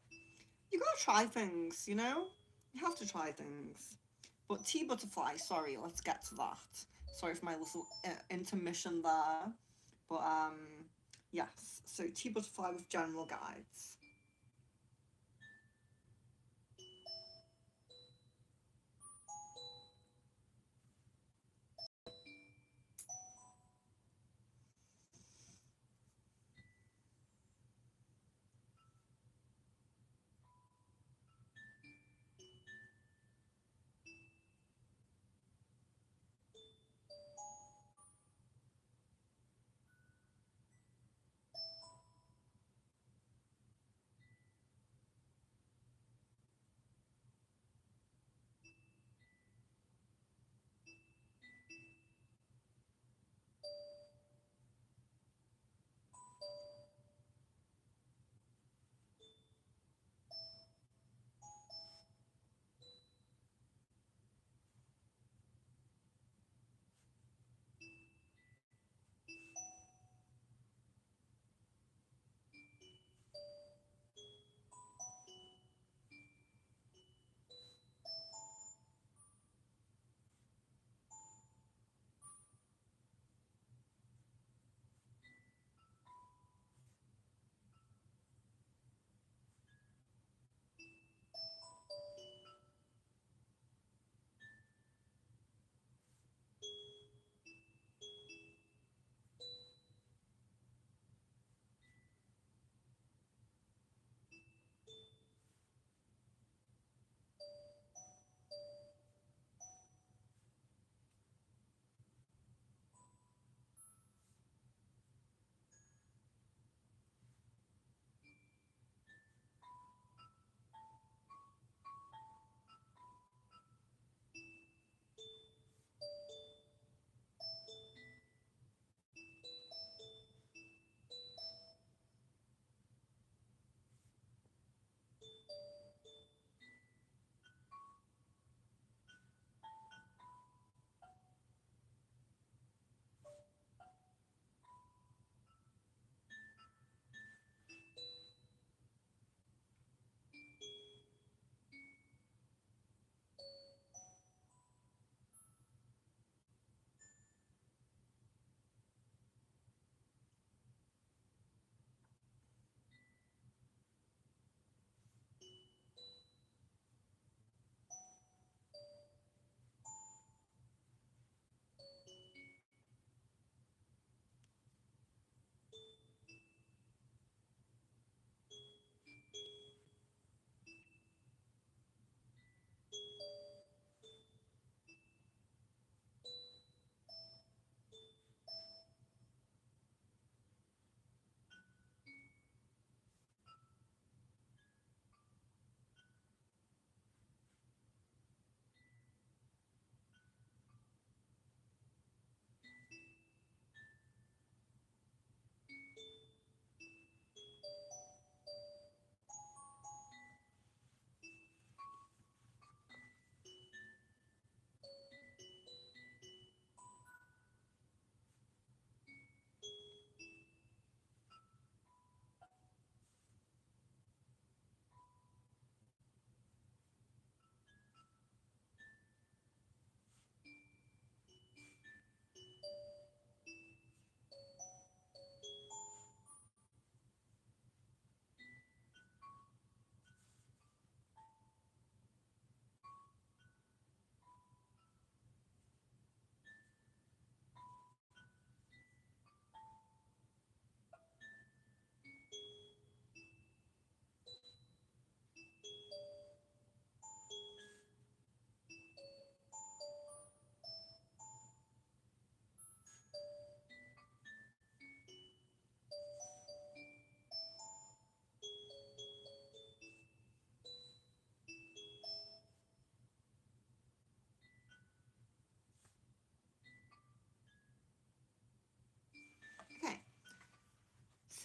you gotta try things, you know? You have to try things. But Tea Butterfly, sorry, let's get to that. Sorry for my little intermission there. But yes, so Tea Butterfly with general guides.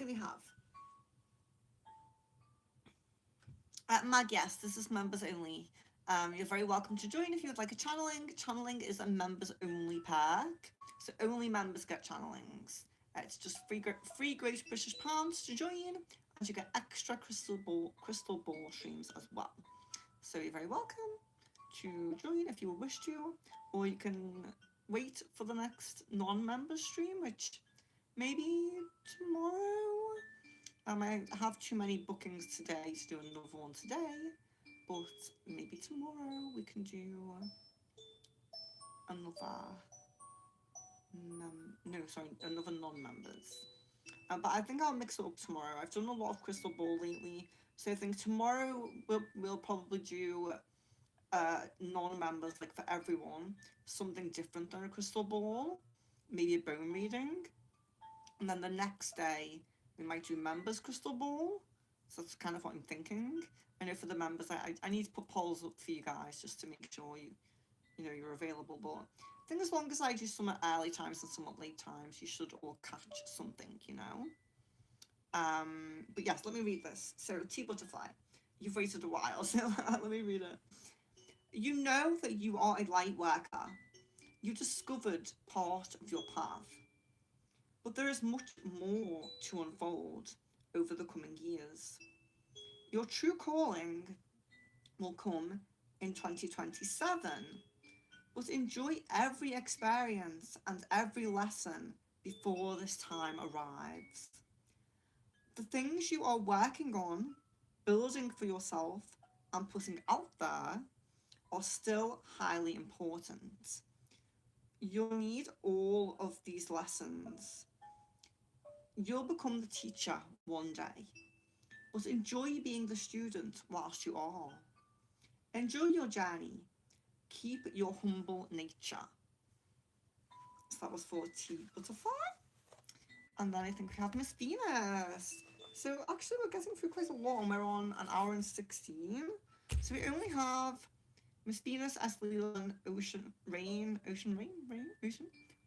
really have. Mag, yes, this is members only. You're very welcome to join if you would like a channeling. Channeling is a members only pack, so only members get channelings. It's just free Great British pounds to join, and you get extra crystal ball streams as well. So you're very welcome to join if you wish to, or you can wait for the next non-member stream, which maybe tomorrow. I have too many bookings today to do another one today, but maybe tomorrow we can do another another non-members. But I think I'll mix it up tomorrow. I've done a lot of crystal ball lately, so I think tomorrow we'll probably do non-members, like for everyone, something different than a crystal ball, maybe a bone reading, and then the next day we might do members crystal ball. So that's kind of what I'm thinking. I know for the members, I need to put polls up for you guys just to make sure you're available. But I think as long as I do some at early times and some at late times, you should all catch something. But yes, let me read this. So Tea Butterfly, you've waited a while, so let me read it. You know that you are a light worker. You discovered part of your path. But there is much more to unfold over the coming years. Your true calling will come in 2027, but enjoy every experience and every lesson before this time arrives. The things you are working on, building for yourself, and putting out there are still highly important. You'll need all of these lessons. You'll become the teacher one day, but enjoy being the student whilst you are. Enjoy your journey. Keep your humble nature. So that was for Tea Butterfly. And then I think we have Miss Venus. So actually we're getting through quite a lot, and we're on an hour and 16. So we only have Miss Venus, Esleela, and Ocean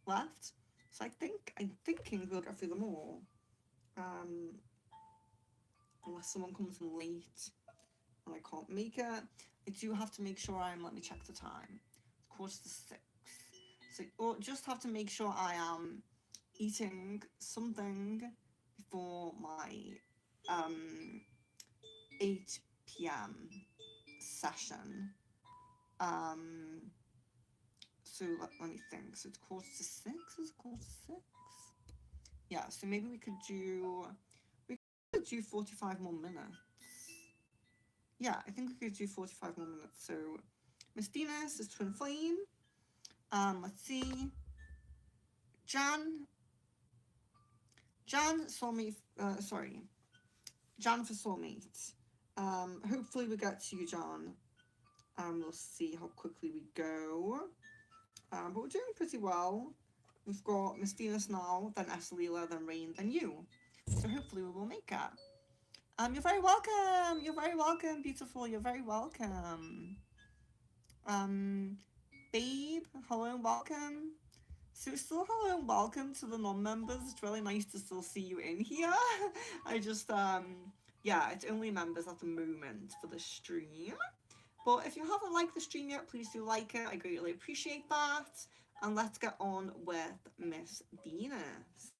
left. So I'm thinking we'll get through them all. Unless someone comes in late and I can't make it. I do have to make sure let me check the time. 5:45. So or just have to make sure I am eating something before my 8 p.m. session. So let me think. So it's 5:45. Is it 5:45? Yeah. So maybe we could do 45 more minutes. Yeah, I think we could do 45 more minutes. So Miss Venus is Twin Flame. Let's see. Jan soulmate. Jan for soulmate. Hopefully we get to you, Jan. We'll see how quickly we go. But we're doing pretty well. We've got Miss Venus now, then Esleela, then Rain, then you. So hopefully we will make it. You're very welcome. You're very welcome, beautiful. You're very welcome. Babe, hello and welcome. So still hello and welcome to the non-members. It's really nice to still see you in here. I just yeah, it's only members at the moment for the stream. But if you haven't liked the stream yet, please do like it. I greatly appreciate that. And let's get on with Miss Venus.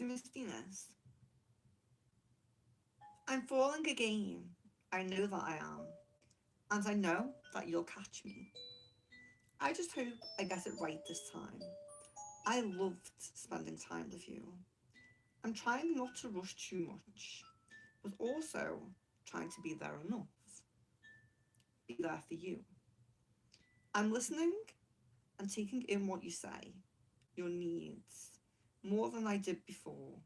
to Miss Venus. I'm falling again. I know that I am. And I know that you'll catch me. I just hope I get it right this time. I loved spending time with you. I'm trying not to rush too much, but also trying to be there enough. Be there for you. I'm listening and taking in what you say, your needs, more than I did before.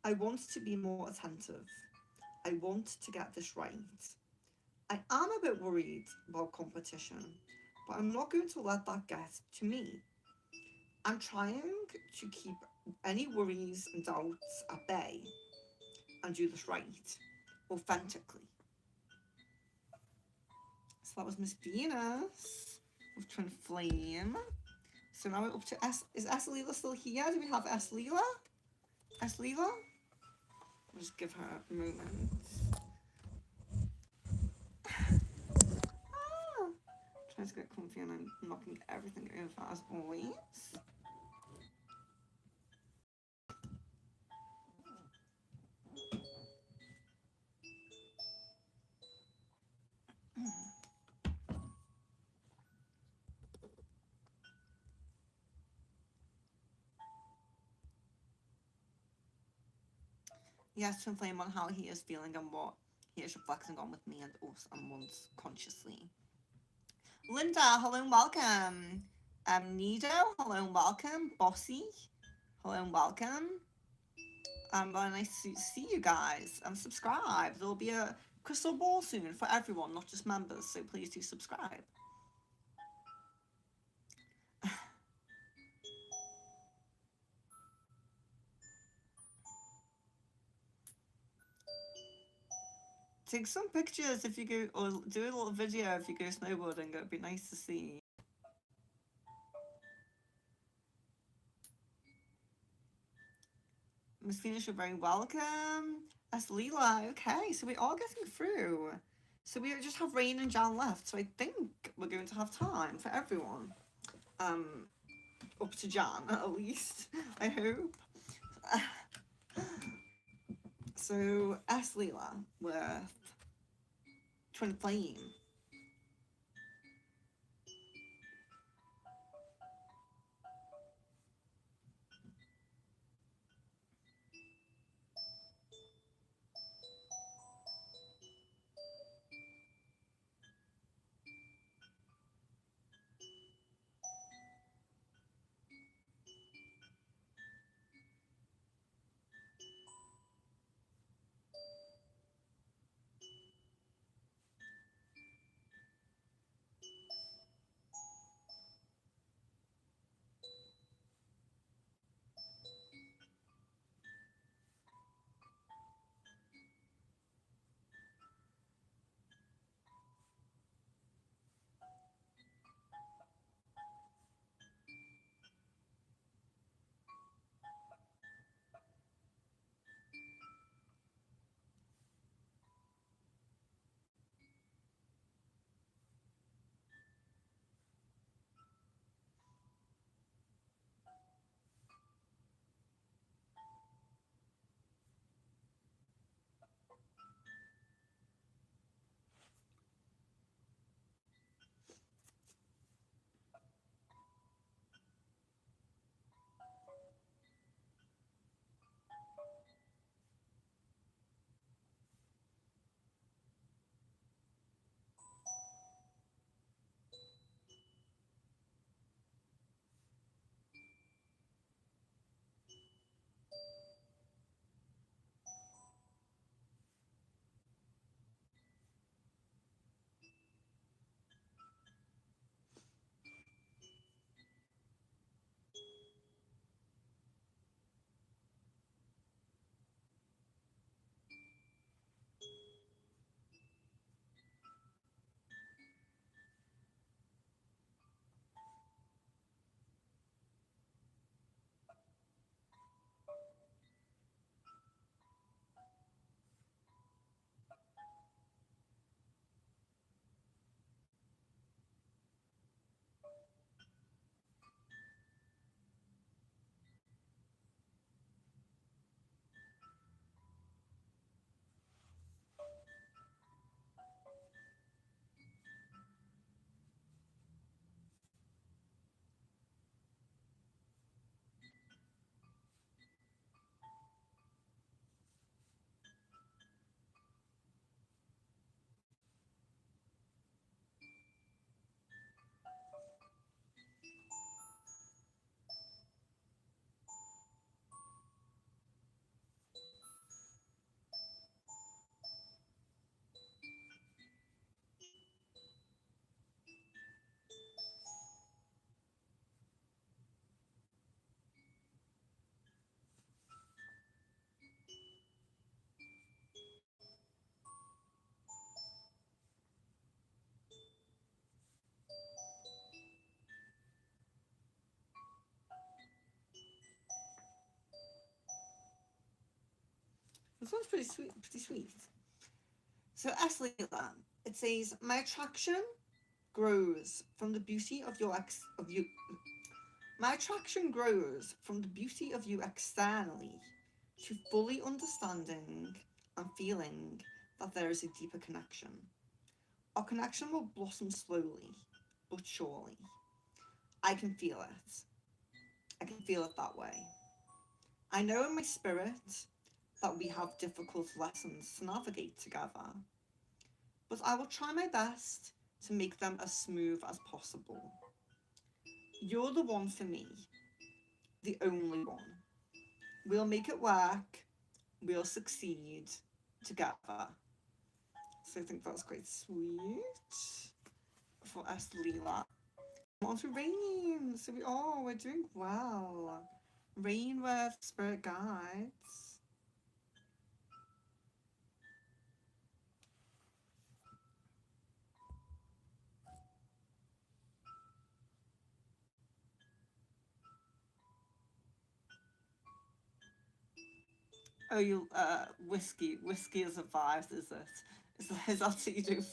I want to be more attentive. I want to get this right. I am a bit worried about competition, but I'm not going to let that get to me. I'm trying to keep any worries and doubts at bay and do this right, authentically. So that was Miss Venus with Twin Flame. So now we're up to S. Is S. Leela still here? Do we have S. Leela? S. Leela? I'll just give her a moment. Trying to get comfy and I'm knocking everything over as always. Yes, Twin Flame on how he is feeling and what he is reflecting on with me and us and once consciously. Linda, hello and welcome. Nido, hello and welcome. Bossy, hello and welcome. Very nice to see you guys and subscribe. There'll be a crystal ball soon for everyone, not just members, so please do subscribe. Take some pictures if you go, or do a little video if you go snowboarding. It would be nice to see. Miss Venus, you're very welcome. That's Leela. Okay, so we are getting through. So we just have Rain and Jan left. So I think we're going to have time for everyone. Up to Jan at least. I hope. So S. Leela with Twin Flame. This one's pretty sweet. Pretty sweet. So Leela, it says, my attraction grows from the beauty of you. My attraction grows from the beauty of you externally to fully understanding and feeling that there is a deeper connection. Our connection will blossom slowly, but surely. I can feel it. I can feel it that way. I know in my spirit that we have difficult lessons to navigate together, but I will try my best to make them as smooth as possible. You're the one for me, the only one. We'll make it work, we'll succeed together. So I think that's quite sweet for us, Leela. On to Rain. So we're doing well. Rain with spirit guides. Oh, you whiskey. Whiskey is a vibe, is it? Is that so you don't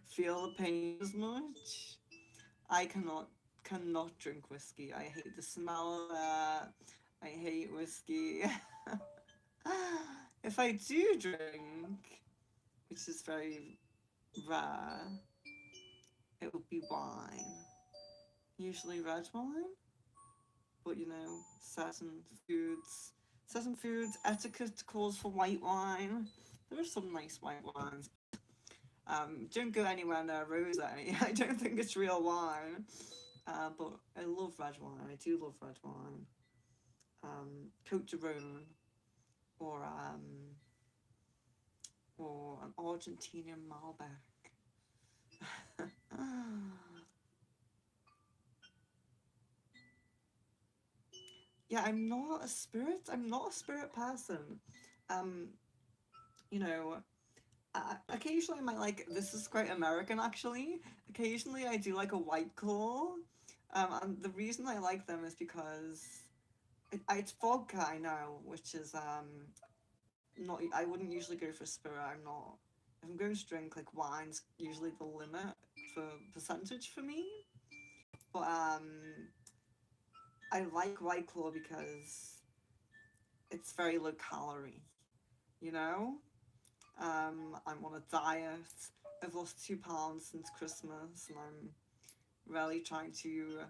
feel the pain as much? I cannot drink whiskey. I hate the smell of it. I hate whiskey. If I do drink, which is very rare, it would be wine. Usually red wine, but you know, certain foods etiquette calls for white wine. There are some nice white wines. Don't go anywhere near rosé. I don't think it's real wine. But I love red wine. I do love red wine. Cote de Rhone, or an Argentinian Malbec. Yeah, I'm not a spirit. I'm not a spirit person. Um, you know, occasionally I might like. This is quite American, actually. Occasionally I do like a White Claw. And the reason I like them is because it's vodka, I know, which is not. I wouldn't usually go for spirit. I'm not. If I'm going to drink, like, wine's usually the limit for percentage for me. But I like White Claw because it's very low calorie. You know, I'm on a diet. I've lost 2 pounds since Christmas, and I'm really trying to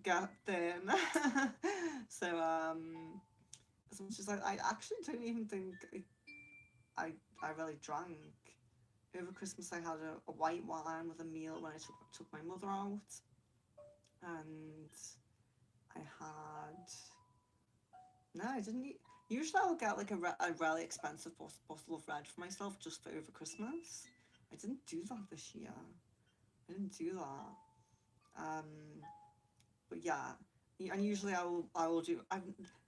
get thin. So as much as I actually don't even think I really drank. Over Christmas, I had a white wine with a meal when I took my mother out, and I had no, I didn't eat. Usually, I'll get like a really expensive bottle of red for myself just for over Christmas. I didn't do that this year. I didn't do that. But yeah, and usually I will do.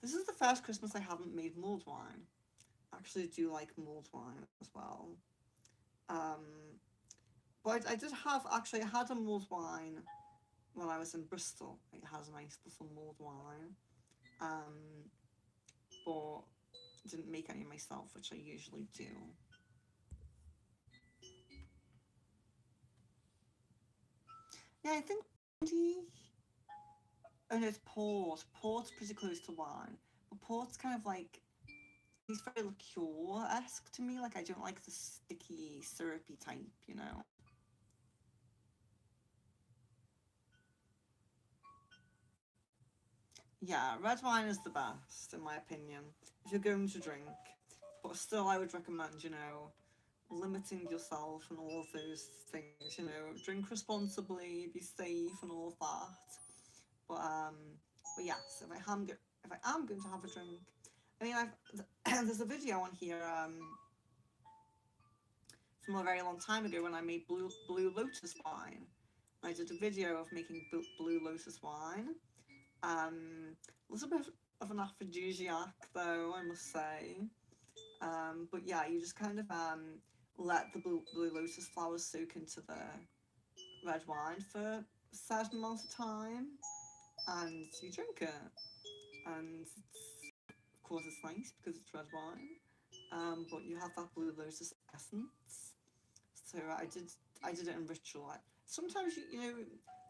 This is the first Christmas I haven't made mulled wine. I actually do like mulled wine as well. Um, but I did have actually I had a mulled wine when I was in Bristol. It has a nice little mulled wine. But didn't make any myself, which I usually do. Yeah, I think brandy. And it's port. Port's pretty close to wine, but port's kind of like it's very liqueur-esque to me. Like, I don't like the sticky, syrupy type, you know. Yeah, red wine is the best, in my opinion, if you're going to drink. But still, I would recommend, limiting yourself and all of those things. Drink responsibly, be safe, and all of that. But yes, if I am going to have a drink, I mean, there's a video on here from a very long time ago when I made Blue Lotus wine. I did a video of making Blue Lotus wine. A little bit of an aphrodisiac, though, I must say. But yeah, you just kind of let the Blue Lotus flowers soak into the red wine for a certain amount of time, and you drink it. And of course, it's nice because it's red wine. but you have that Blue Lotus essence. So I did it in ritual. Sometimes you know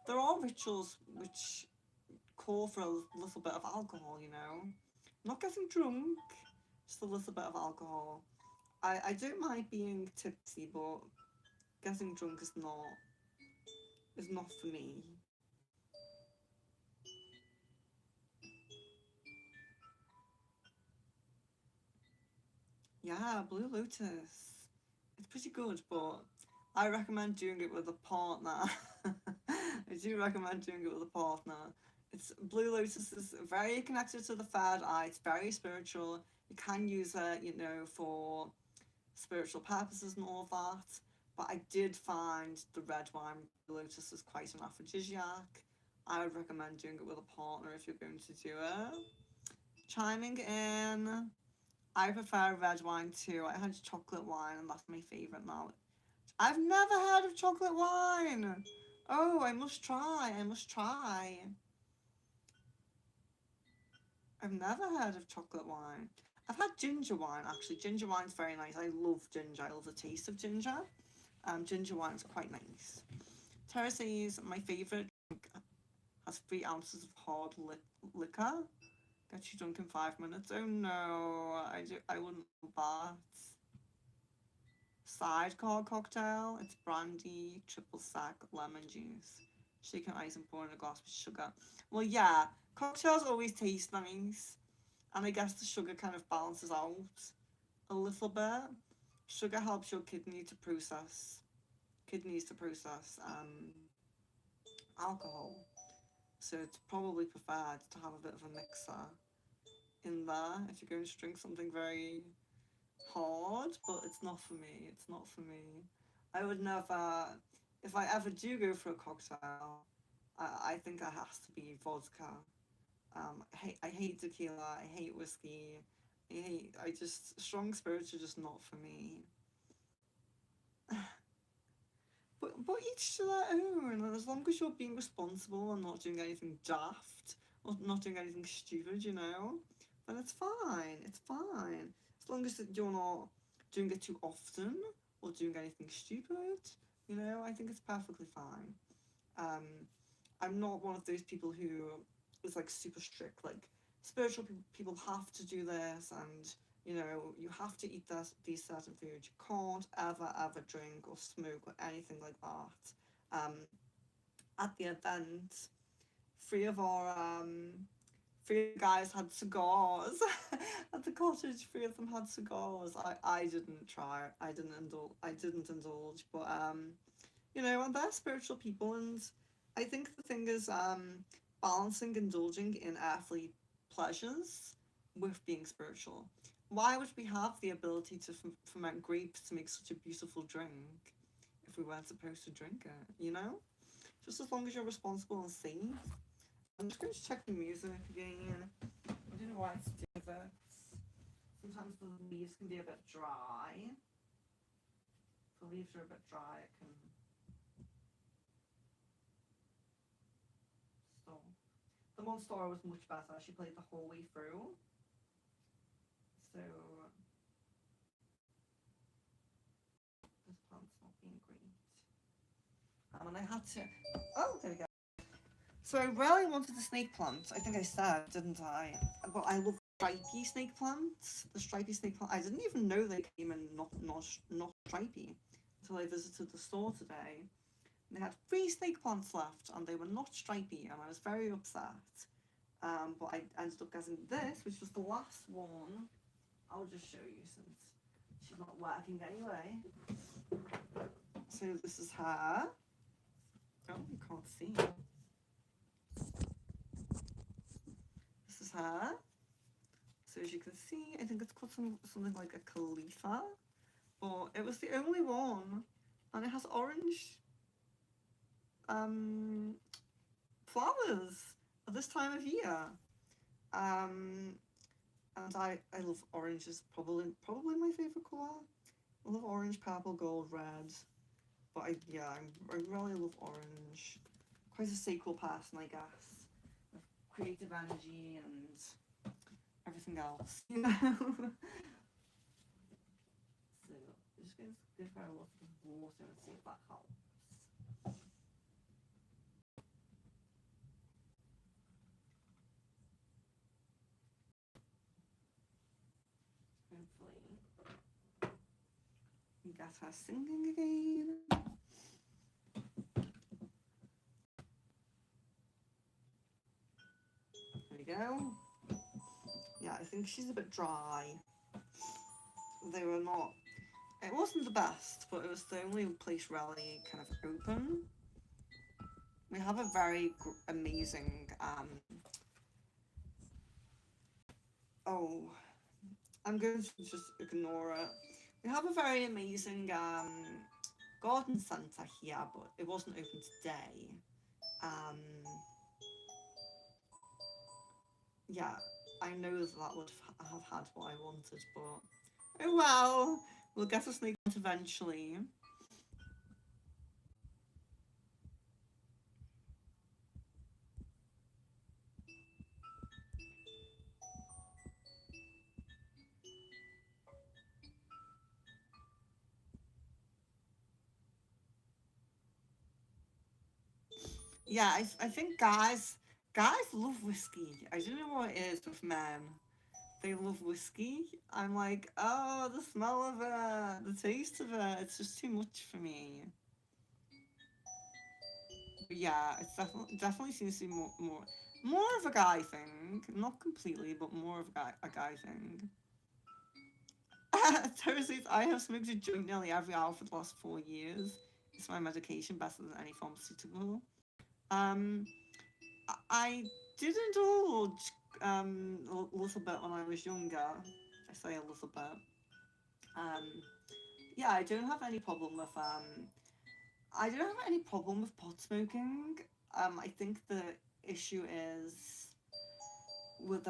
there are rituals which call for a little bit of alcohol. You know, not getting drunk, just a little bit of alcohol. I don't mind being tipsy, but getting drunk is not for me. Yeah, Blue Lotus. It's pretty good, but I recommend doing it with a partner. I do recommend doing it with a partner. It's Blue Lotus is very connected to the third eye. It's very spiritual. You can use it, you know, for spiritual purposes and all of that. But I did find the red wine Blue Lotus is quite an aphrodisiac. I would recommend doing it with a partner if you're going to do it. Chiming in, I prefer red wine too. I had chocolate wine and that's my favourite now. I've never heard of chocolate wine. Oh, I must try. I must try. I've never heard of chocolate wine. I've had ginger wine actually. Ginger wine's very nice. I love ginger. I love the taste of ginger. Ginger wine's quite nice. Tara says my favourite drink has 3 ounces of hard liquor. Get you drunk in 5 minutes. Oh no, I wouldn't love that. Sidecar cocktail. It's brandy, triple sec, lemon juice, shaken ice and pour in a glass with sugar. Well, yeah, cocktails always taste nice, and I guess the sugar kind of balances out a little bit. Sugar helps your kidneys to process alcohol. So it's probably preferred to have a bit of a mixer in there if you're going to drink something very hard, but it's not for me. It's not for me. I would never, if I ever do go for a cocktail, I think it has to be vodka. I hate tequila. I hate whiskey. I just, strong spirits are just not for me. But each to their own. And as long as you're being responsible and not doing anything daft or not doing anything stupid, you know, then it's fine. It's fine. As long as you're not doing it too often or doing anything stupid, you know, I think it's perfectly fine. Um, I'm not one of those people who is like super strict. Like spiritual people have to do this, and you know you have to eat these certain foods. You can't ever drink or smoke or anything like that. At the event, three of our three guys had cigars at the cottage. Three of them had cigars. I didn't try. I didn't indulge. I didn't indulge. But you know, and they're spiritual people, and I think the thing is balancing indulging in earthly pleasures with being spiritual. Why would we have the ability to ferment grapes to make such a beautiful drink if we weren't supposed to drink it? You know, just as long as you're responsible and safe. I'm just going to check the music again. I don't know why it's doing this. Sometimes the leaves can be a bit dry. If the leaves are a bit dry, it can stop. The Monstera was much better. She played the whole way through. So this plant's not being great. And I had to. Oh, there we go. So I really wanted the snake plant. I think I said, didn't I? But I love stripy snake plants. The stripy snake plant. I didn't even know they came in not stripy until I visited the store today. And they had 3 snake plants left, and they were not stripy, and I was very upset. But I ended up getting this, which was the last one. I'll just show you since she's not working anyway. So this is her. Oh, you can't see. This is her. So as you can see, I think it's called something like a Khalifa, but it was the only one, and it has orange flowers at this time of year. Um, and I love orange. Is probably my favorite color. I love orange, purple, gold, red. But I really love orange. Quite a sacral person, I guess. Of creative energy and everything else, you know. going to give her a little bit of water and see if that helps. Hopefully, we get her singing again. There we go. Yeah, I think she's a bit dry. They were not. It wasn't the best, but it was the only place really kind of open. We have a very amazing. Oh, I'm going to just ignore it. We have a very amazing garden centre here, but it wasn't open today. Yeah, I know that would have had what I wanted, but oh well, we'll get a snake hunt eventually. Yeah, I think guys love whiskey. I don't know what it is with men. They love whiskey. I'm like, oh, the smell of it, the taste of it. It's just too much for me. But yeah, it's definitely seems to be more of a guy thing. Not completely, but more of a guy thing. Thursdays, I have smoked a joint nearly every hour for the last 4 years. It's my medication, better than any pharmaceutical. Um, I did indulge a little bit when I was younger. I say a little bit. Um, yeah, I don't have any problem with I don't have any problem with pot smoking. I think the issue is with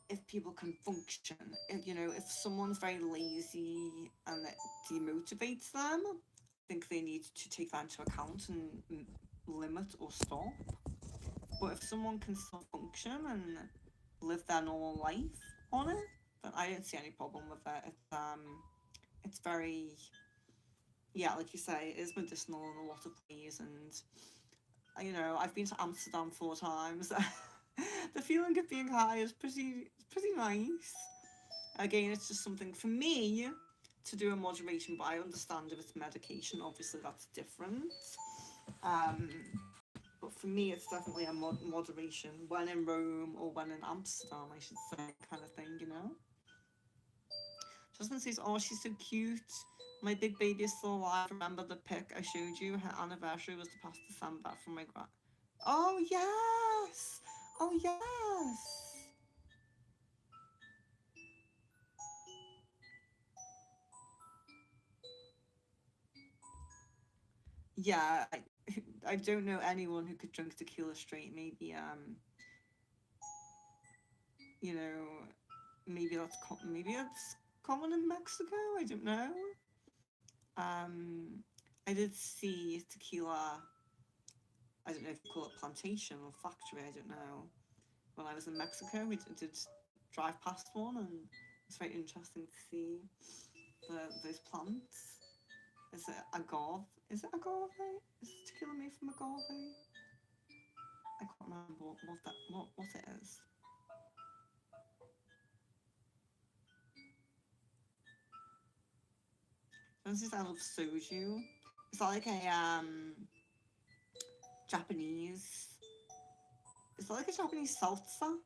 if people can function. If if someone's very lazy and it demotivates them, I think they need to take that into account and limit or stop. But if someone can still function and live their normal life on it, then I don't see any problem with it. It's very, yeah, like you say, it is medicinal in a lot of ways, and I've been to Amsterdam 4 times. The feeling of being high is pretty nice. Again, it's just something for me to do in moderation, but I understand if it's medication, obviously that's different. Um, but for me, it's definitely a moderation when in Rome or when in Amsterdam, I should say, kind of thing. Jasmine says, "Oh, she's so cute. My big baby is still alive. Remember the pic I showed you? Her anniversary was the past December from my grand. Oh yes. Oh yes. Yeah. I don't know anyone who could drink tequila straight. Maybe you know, maybe that's common in Mexico. I don't know. Um, I did see tequila. I don't know if you call it plantation or factory. I don't know. When I was in Mexico, we did drive past one, and it's very interesting to see those plants. Is it agave? Is it agave? Is tequila made from agave? I can't remember what it is. This is I love soju. Is that like a Japanese? Is that like a Japanese seltzer?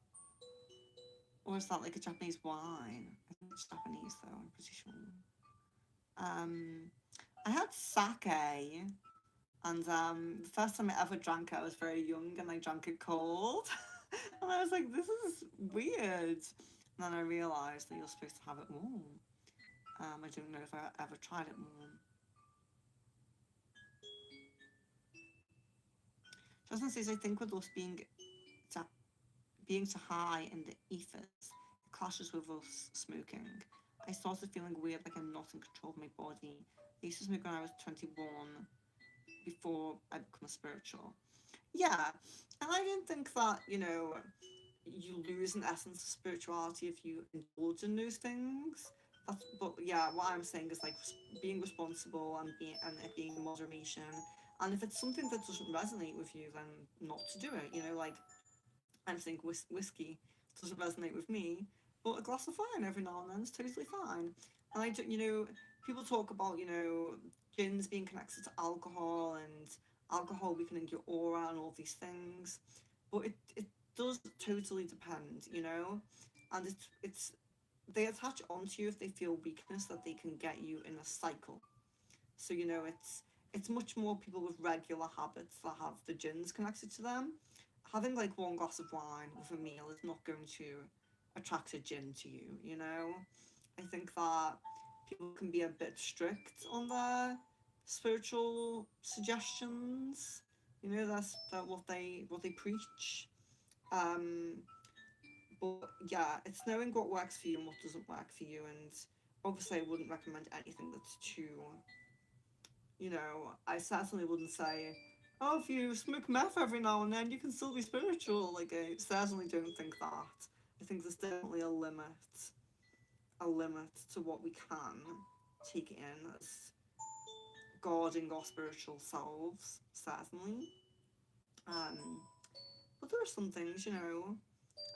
Or is that like a Japanese wine? I think it's Japanese though, I'm pretty sure. Um, I had sake, and the first time I ever drank it, I was very young and I drank it cold. And I was like, this is weird. And then I realised that you're supposed to have it warm. I don't know if I ever tried it warm. Justin says, I think with us being too high in the ethers, it clashes with us smoking. I started feeling weird, like I'm not in control of my body. I used to smoke when I was 21, before I become a spiritual. Yeah, and I don't think that, you lose an essence of spirituality if you indulge in those things. but yeah, what I'm saying is like being responsible and it being in moderation. And if it's something that doesn't resonate with you, then not to do it. You know, like I'm saying whiskey doesn't resonate with me, but a glass of wine every now and then is totally fine. And I do, you know, people talk about, you know, gins being connected to alcohol and alcohol weakening your aura and all these things, but it does totally depend, you know, and it's they attach onto you if they feel weakness that they can get you in a cycle. So you know, it's much more people with regular habits that have the gins connected to them. Having like one glass of wine with a meal is not going to attract a gin to you, you know? I think that people can be a bit strict on their spiritual suggestions. You know, that's that what they preach. Um, but yeah, it's knowing what works for you and what doesn't work for you. And obviously, I wouldn't recommend anything that's too, you know, I certainly wouldn't say, oh, if you smoke meth every now and then, you can still be spiritual. Like, I certainly don't think that. I think there's definitely a limit to what we can take in as guarding our spiritual selves, certainly. Um, but there are some things, you know,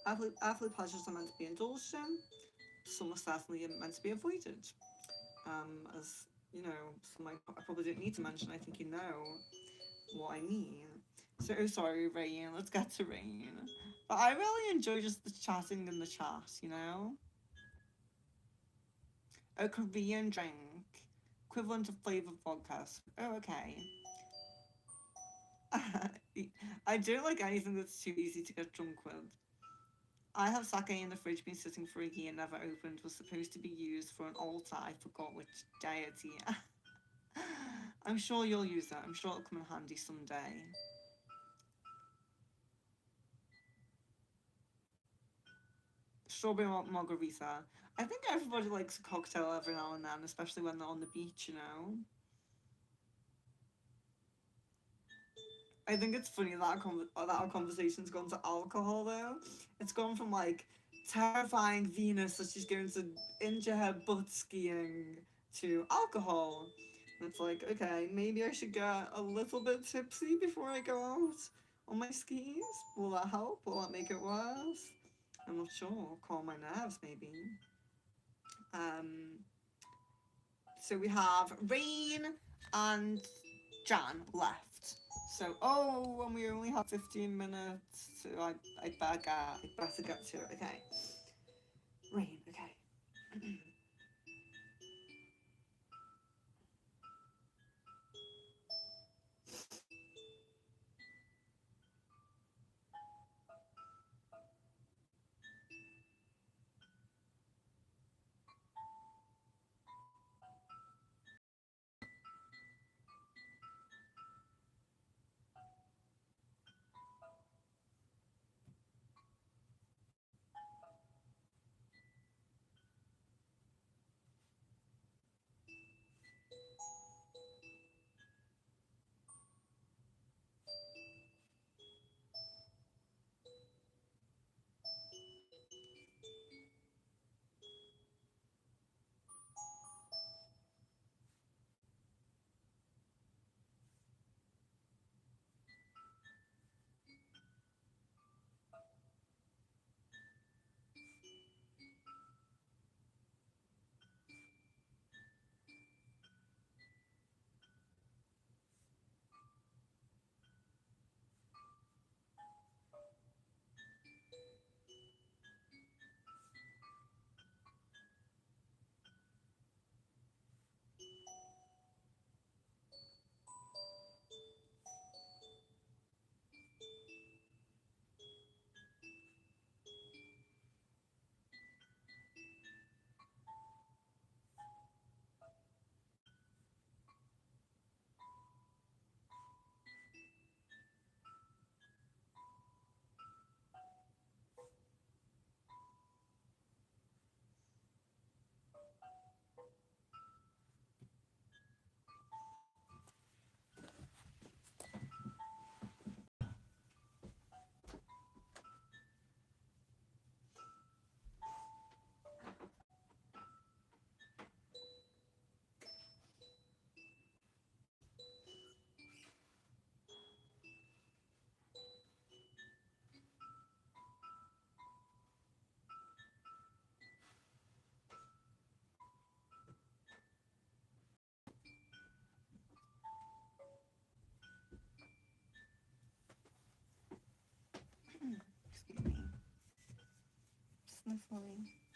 earthly pleasures are meant to be indulged in, some are certainly meant to be avoided. As you know, some I probably don't need to mention. I think you know what I mean. So sorry, Rain. Let's get to Rain. But I really enjoy just the chatting in the chat. You know, a Korean drink equivalent of flavored vodka. Oh, okay. I don't like anything that's too easy to get drunk with. I have sake in the fridge, been sitting for a year, never opened. Was supposed to be used for an altar. I forgot which deity. I'm sure you'll use that. I'm sure it'll come in handy someday. Strawberry margarita. I think everybody likes a cocktail every now and then, especially when they're on the beach, you know? I think it's funny that our conversation's gone to alcohol, though. It's gone from, like, terrifying Venus that she's going to injure her butt skiing to alcohol. And it's like, okay, maybe I should get a little bit tipsy before I go out on my skis. Will that help? Will that make it worse? I'm not sure. Calm my nerves, maybe. Um, so we have Rain and Jan left. So, oh, and we only have 15 minutes, so I better get to it. Okay. Rain, okay.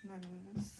nose.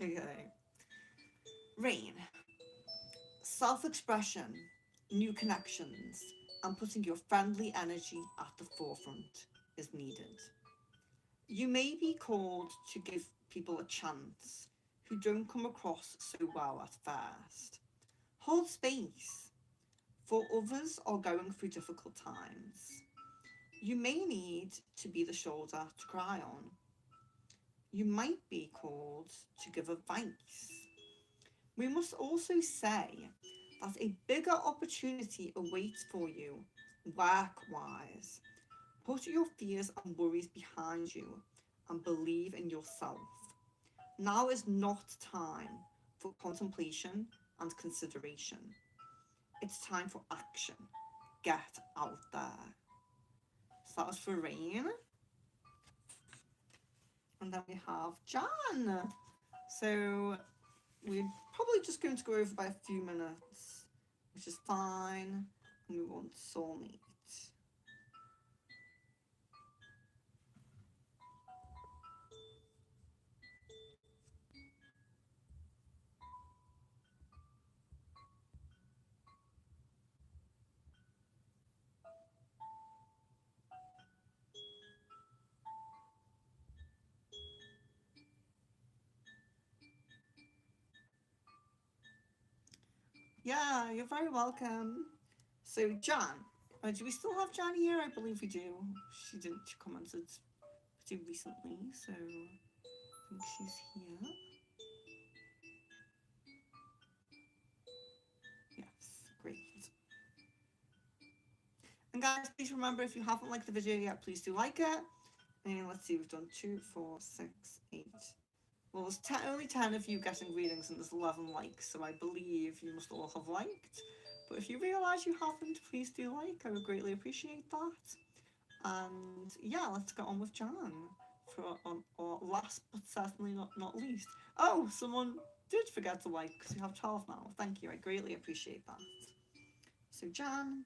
Okay. Rain. Self-expression, new connections, and putting your friendly energy at the forefront is needed. You may be called to give people a chance who don't come across so well at first. Hold space, for others are going through difficult times. You may need to be the shoulder to cry on. You might be called to give advice. We must also say that a bigger opportunity awaits for you work-wise. Put your fears and worries behind you and believe in yourself. Now is not time for contemplation and consideration. It's time for action. Get out there. So that was for Rain. And then we have Jan. So we're probably just going to go over by a few minutes, which is fine. And we want soulmate. Yeah, you're very welcome. So Jan, do we still have Jan here? I believe we do. She commented pretty recently, so I think she's here. Yes, great. And guys, please remember, if you haven't liked the video yet, please do like it. And let's see, we've done 2, 4, 6, 8. Well, there's only 10 of you getting readings and there's 11 likes, so I believe you must all have liked. But if you realise you haven't, please do like. I would greatly appreciate that. And yeah, let's get on with Jan for our last but certainly not least. Oh, someone did forget to like because you have 12 now. Thank you, I greatly appreciate that. So Jan.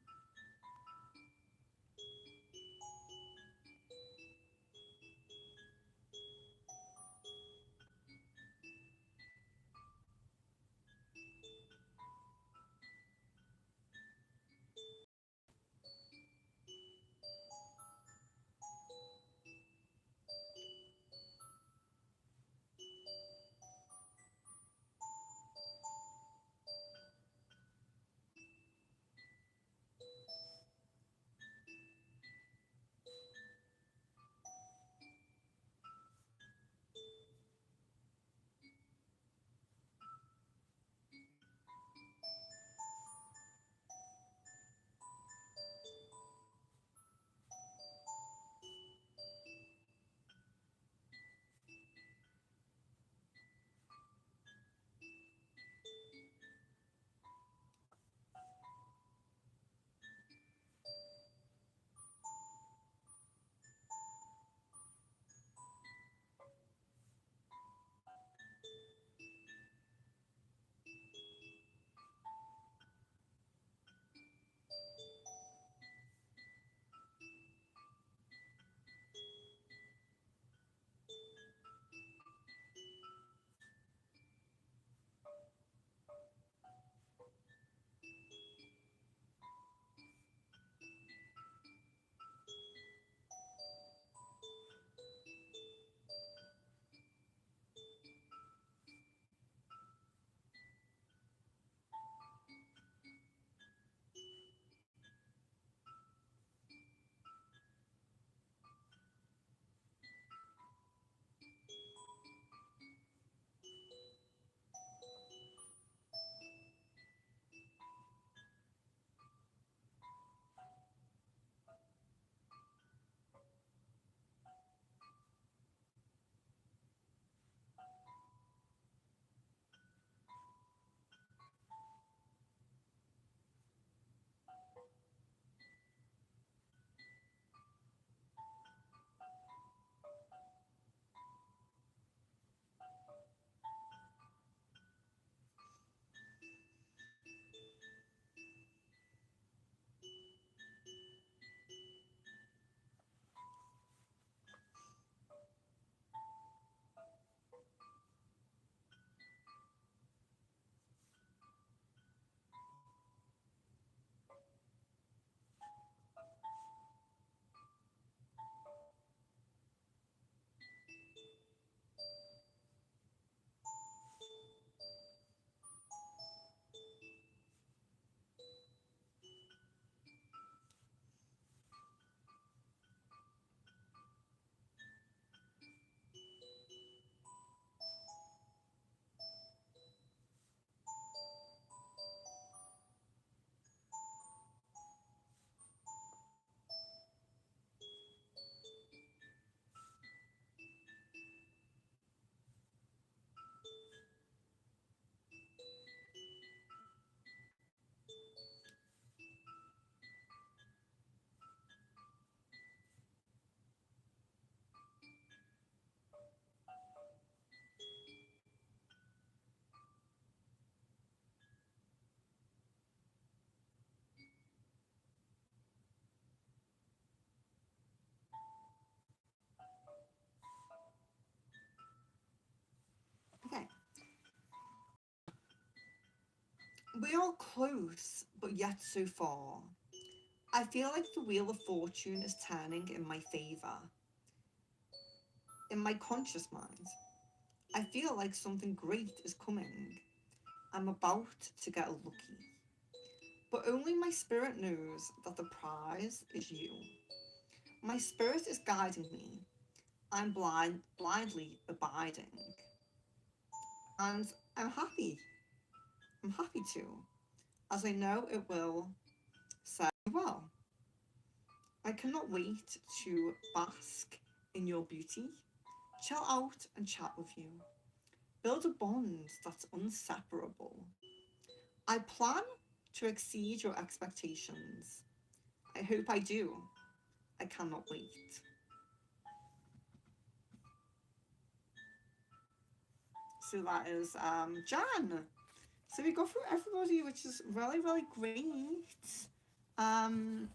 We are close, but yet so far. I feel like the wheel of fortune is turning in my favour. In my conscious mind, I feel like something great is coming. I'm about to get lucky. But only my spirit knows that the prize is you. My spirit is guiding me. I'm blindly abiding. And I'm happy. I'm happy to, as I know it will serve me well. I cannot wait to bask in your beauty, chill out and chat with you, build a bond that's inseparable. I plan to exceed your expectations. I hope I do. I cannot wait. So that is Jan. So we go through everybody, which is really, really great. Um,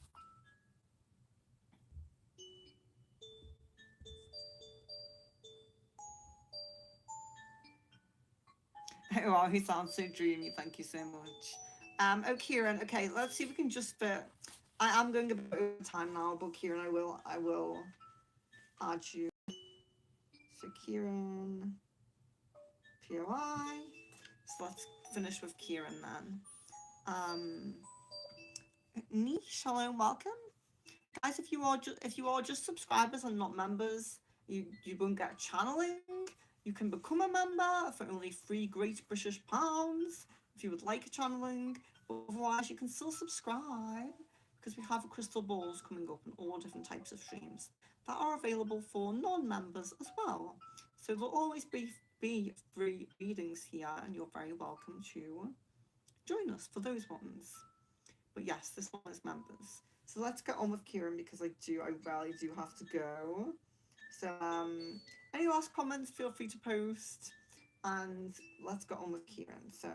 oh, wow, he sounds so dreamy. Thank you so much. Oh, Kieran. Okay, let's see if we can just fit. I am going a bit over time now, but Kieran, I will add you. So Kieran, POI. So let's finish with Kieran then. Niche, hello, welcome, guys. If you are just subscribers and not members, you won't get channeling. You can become a member for only £3 if you would like a channeling. But otherwise, you can still subscribe because we have crystal balls coming up in all different types of streams that are available for non-members as well. So there'll always be free readings here, and you're very welcome to join us for those ones. But yes, this one is members. So let's get on with Kieran because I really do have to go. So any last comments, feel free to post, and let's get on with Kieran. So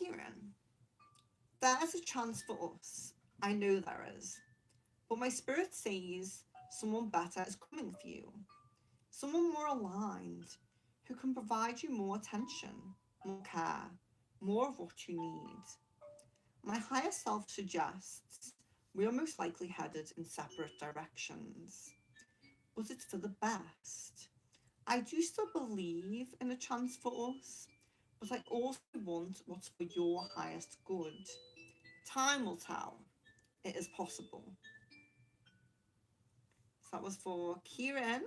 Kieran, there's a chance for us. I know there is. But my spirit says someone better is coming for you. Someone more aligned, who can provide you more attention, more care, more of what you need. My higher self suggests we are most likely headed in separate directions, but it's for the best. I do still believe in a chance for us, but I also want what's for your highest good. Time will tell. It is possible. So that was for Kieran.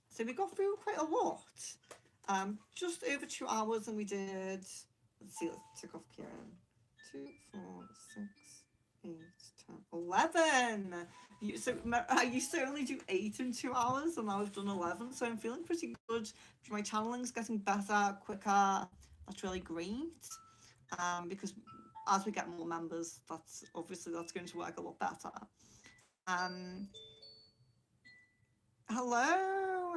So we got through quite a lot. Just over 2 hours, and we did. Let's see. Let's tick off Kieran. 2, 4, 6, 8, 10, 11. I used to only do 8 in 2 hours, and now I've done 11. So I'm feeling pretty good. My channeling's getting better, quicker. That's really great. Because as we get more members, that's going to work a lot better. Hello,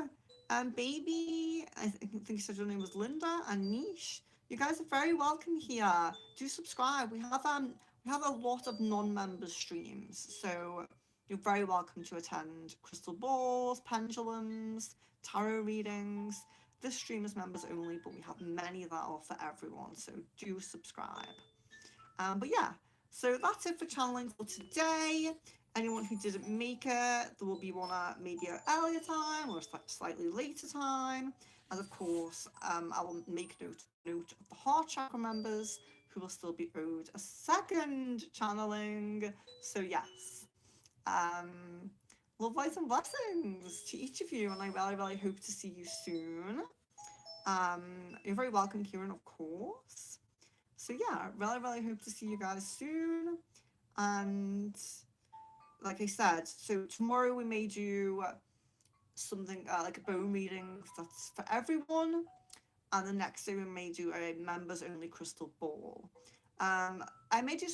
baby. I think you said your name was Linda and Niche. You guys are very welcome here. Do subscribe. We have a lot of non-member streams, so you're very welcome to attend crystal balls, pendulums, tarot readings. This stream is members only, but we have many that are for everyone, so do subscribe. But yeah, so that's it for channeling for today. Anyone who didn't make it, there will be one at maybe an earlier time or a slightly later time. And of course, I will make note of the heart chakra members who will still be owed a second channeling. So yes, love, light and blessings to each of you, and I really, really hope to see you soon. You're very welcome, Kieran, of course. So yeah, really, really hope to see you guys soon. And like I said, so tomorrow we may do something like a bone reading that's for everyone, and the next day we may do a members only crystal ball. I may do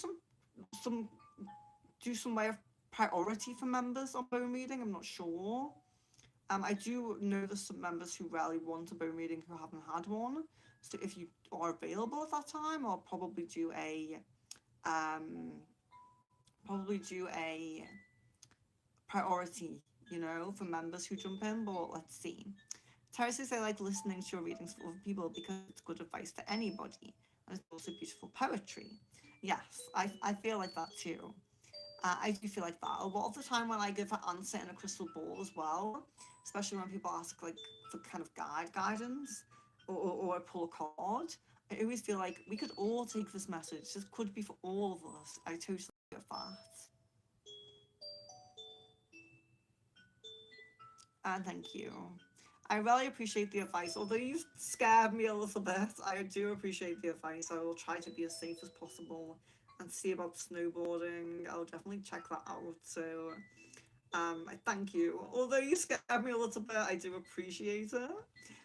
some way of priority for members on bone reading. I'm not sure. I do know there's some members who really want a bone reading who haven't had one. So if you are available at that time, I'll probably do a priority, for members who jump in. But let's see. Tara says I like listening to your readings for other people because it's good advice for anybody, and it's also beautiful poetry. Yes, I feel like that too. I do feel like that a lot of the time when I give an answer in a crystal ball as well, especially when people ask like for kind of guidance or I pull a card. I always feel like we could all take this message. This could be for all of us. I totally get that. And thank you. I really appreciate the advice. Although you scared me a little bit, I do appreciate the advice. I will try to be as safe as possible and see about snowboarding. I'll definitely check that out. So I thank you. Although you scared me a little bit, I do appreciate it.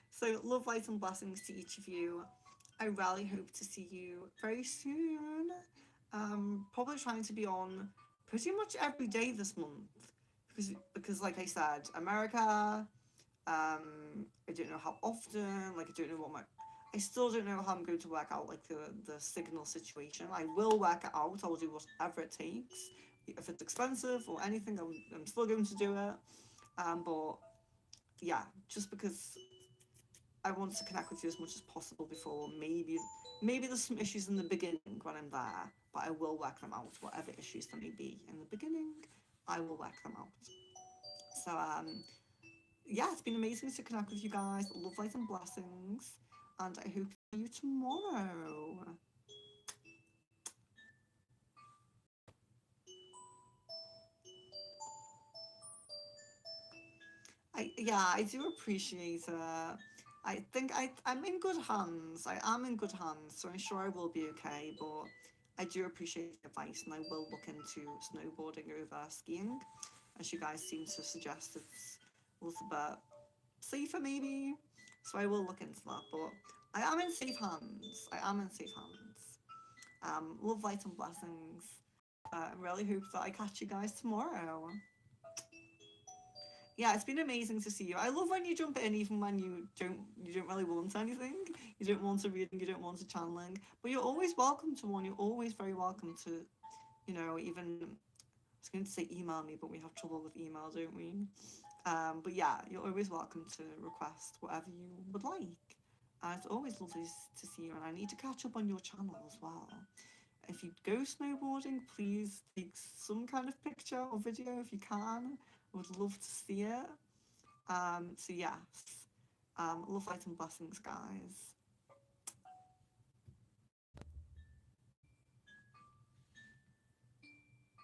So love, light and blessings to each of you. I really hope to see you very soon. Probably trying to be on pretty much every day this month. Because like I said, America, I don't know how often, like I still don't know how I'm going to work out like the signal situation. I will work it out. I'll do whatever it takes. If it's expensive or anything, I'm still going to do it. But yeah, just because I want to connect with you as much as possible before maybe there's some issues in the beginning when I'm there, but I will work them out. Whatever issues there may be in the beginning, I will work them out. So yeah, it's been amazing to connect with you guys. Love, light and blessings, and I hope to see you tomorrow. I do appreciate it. I think I'm in good hands. I am in good hands, so I'm sure I will be okay. But I do appreciate the advice, and I will look into snowboarding over skiing, as you guys seem to suggest it's a little bit safer, maybe. So I will look into that. But I am in safe hands. Love, light, and blessings. I really hope that I catch you guys tomorrow. Yeah, it's been amazing to see you. I love when you jump in even when you don't really want anything. You don't want a reading, you don't want a channeling. But you're always welcome to one. You're always very welcome to, even I was going to say email me, but we have trouble with email, don't we? But yeah, you're always welcome to request whatever you would like. It's always lovely to see you, and I need to catch up on your channel as well. If you go snowboarding, please take some kind of picture or video if you can. I would love to see it. So yes, love, light and blessings, guys.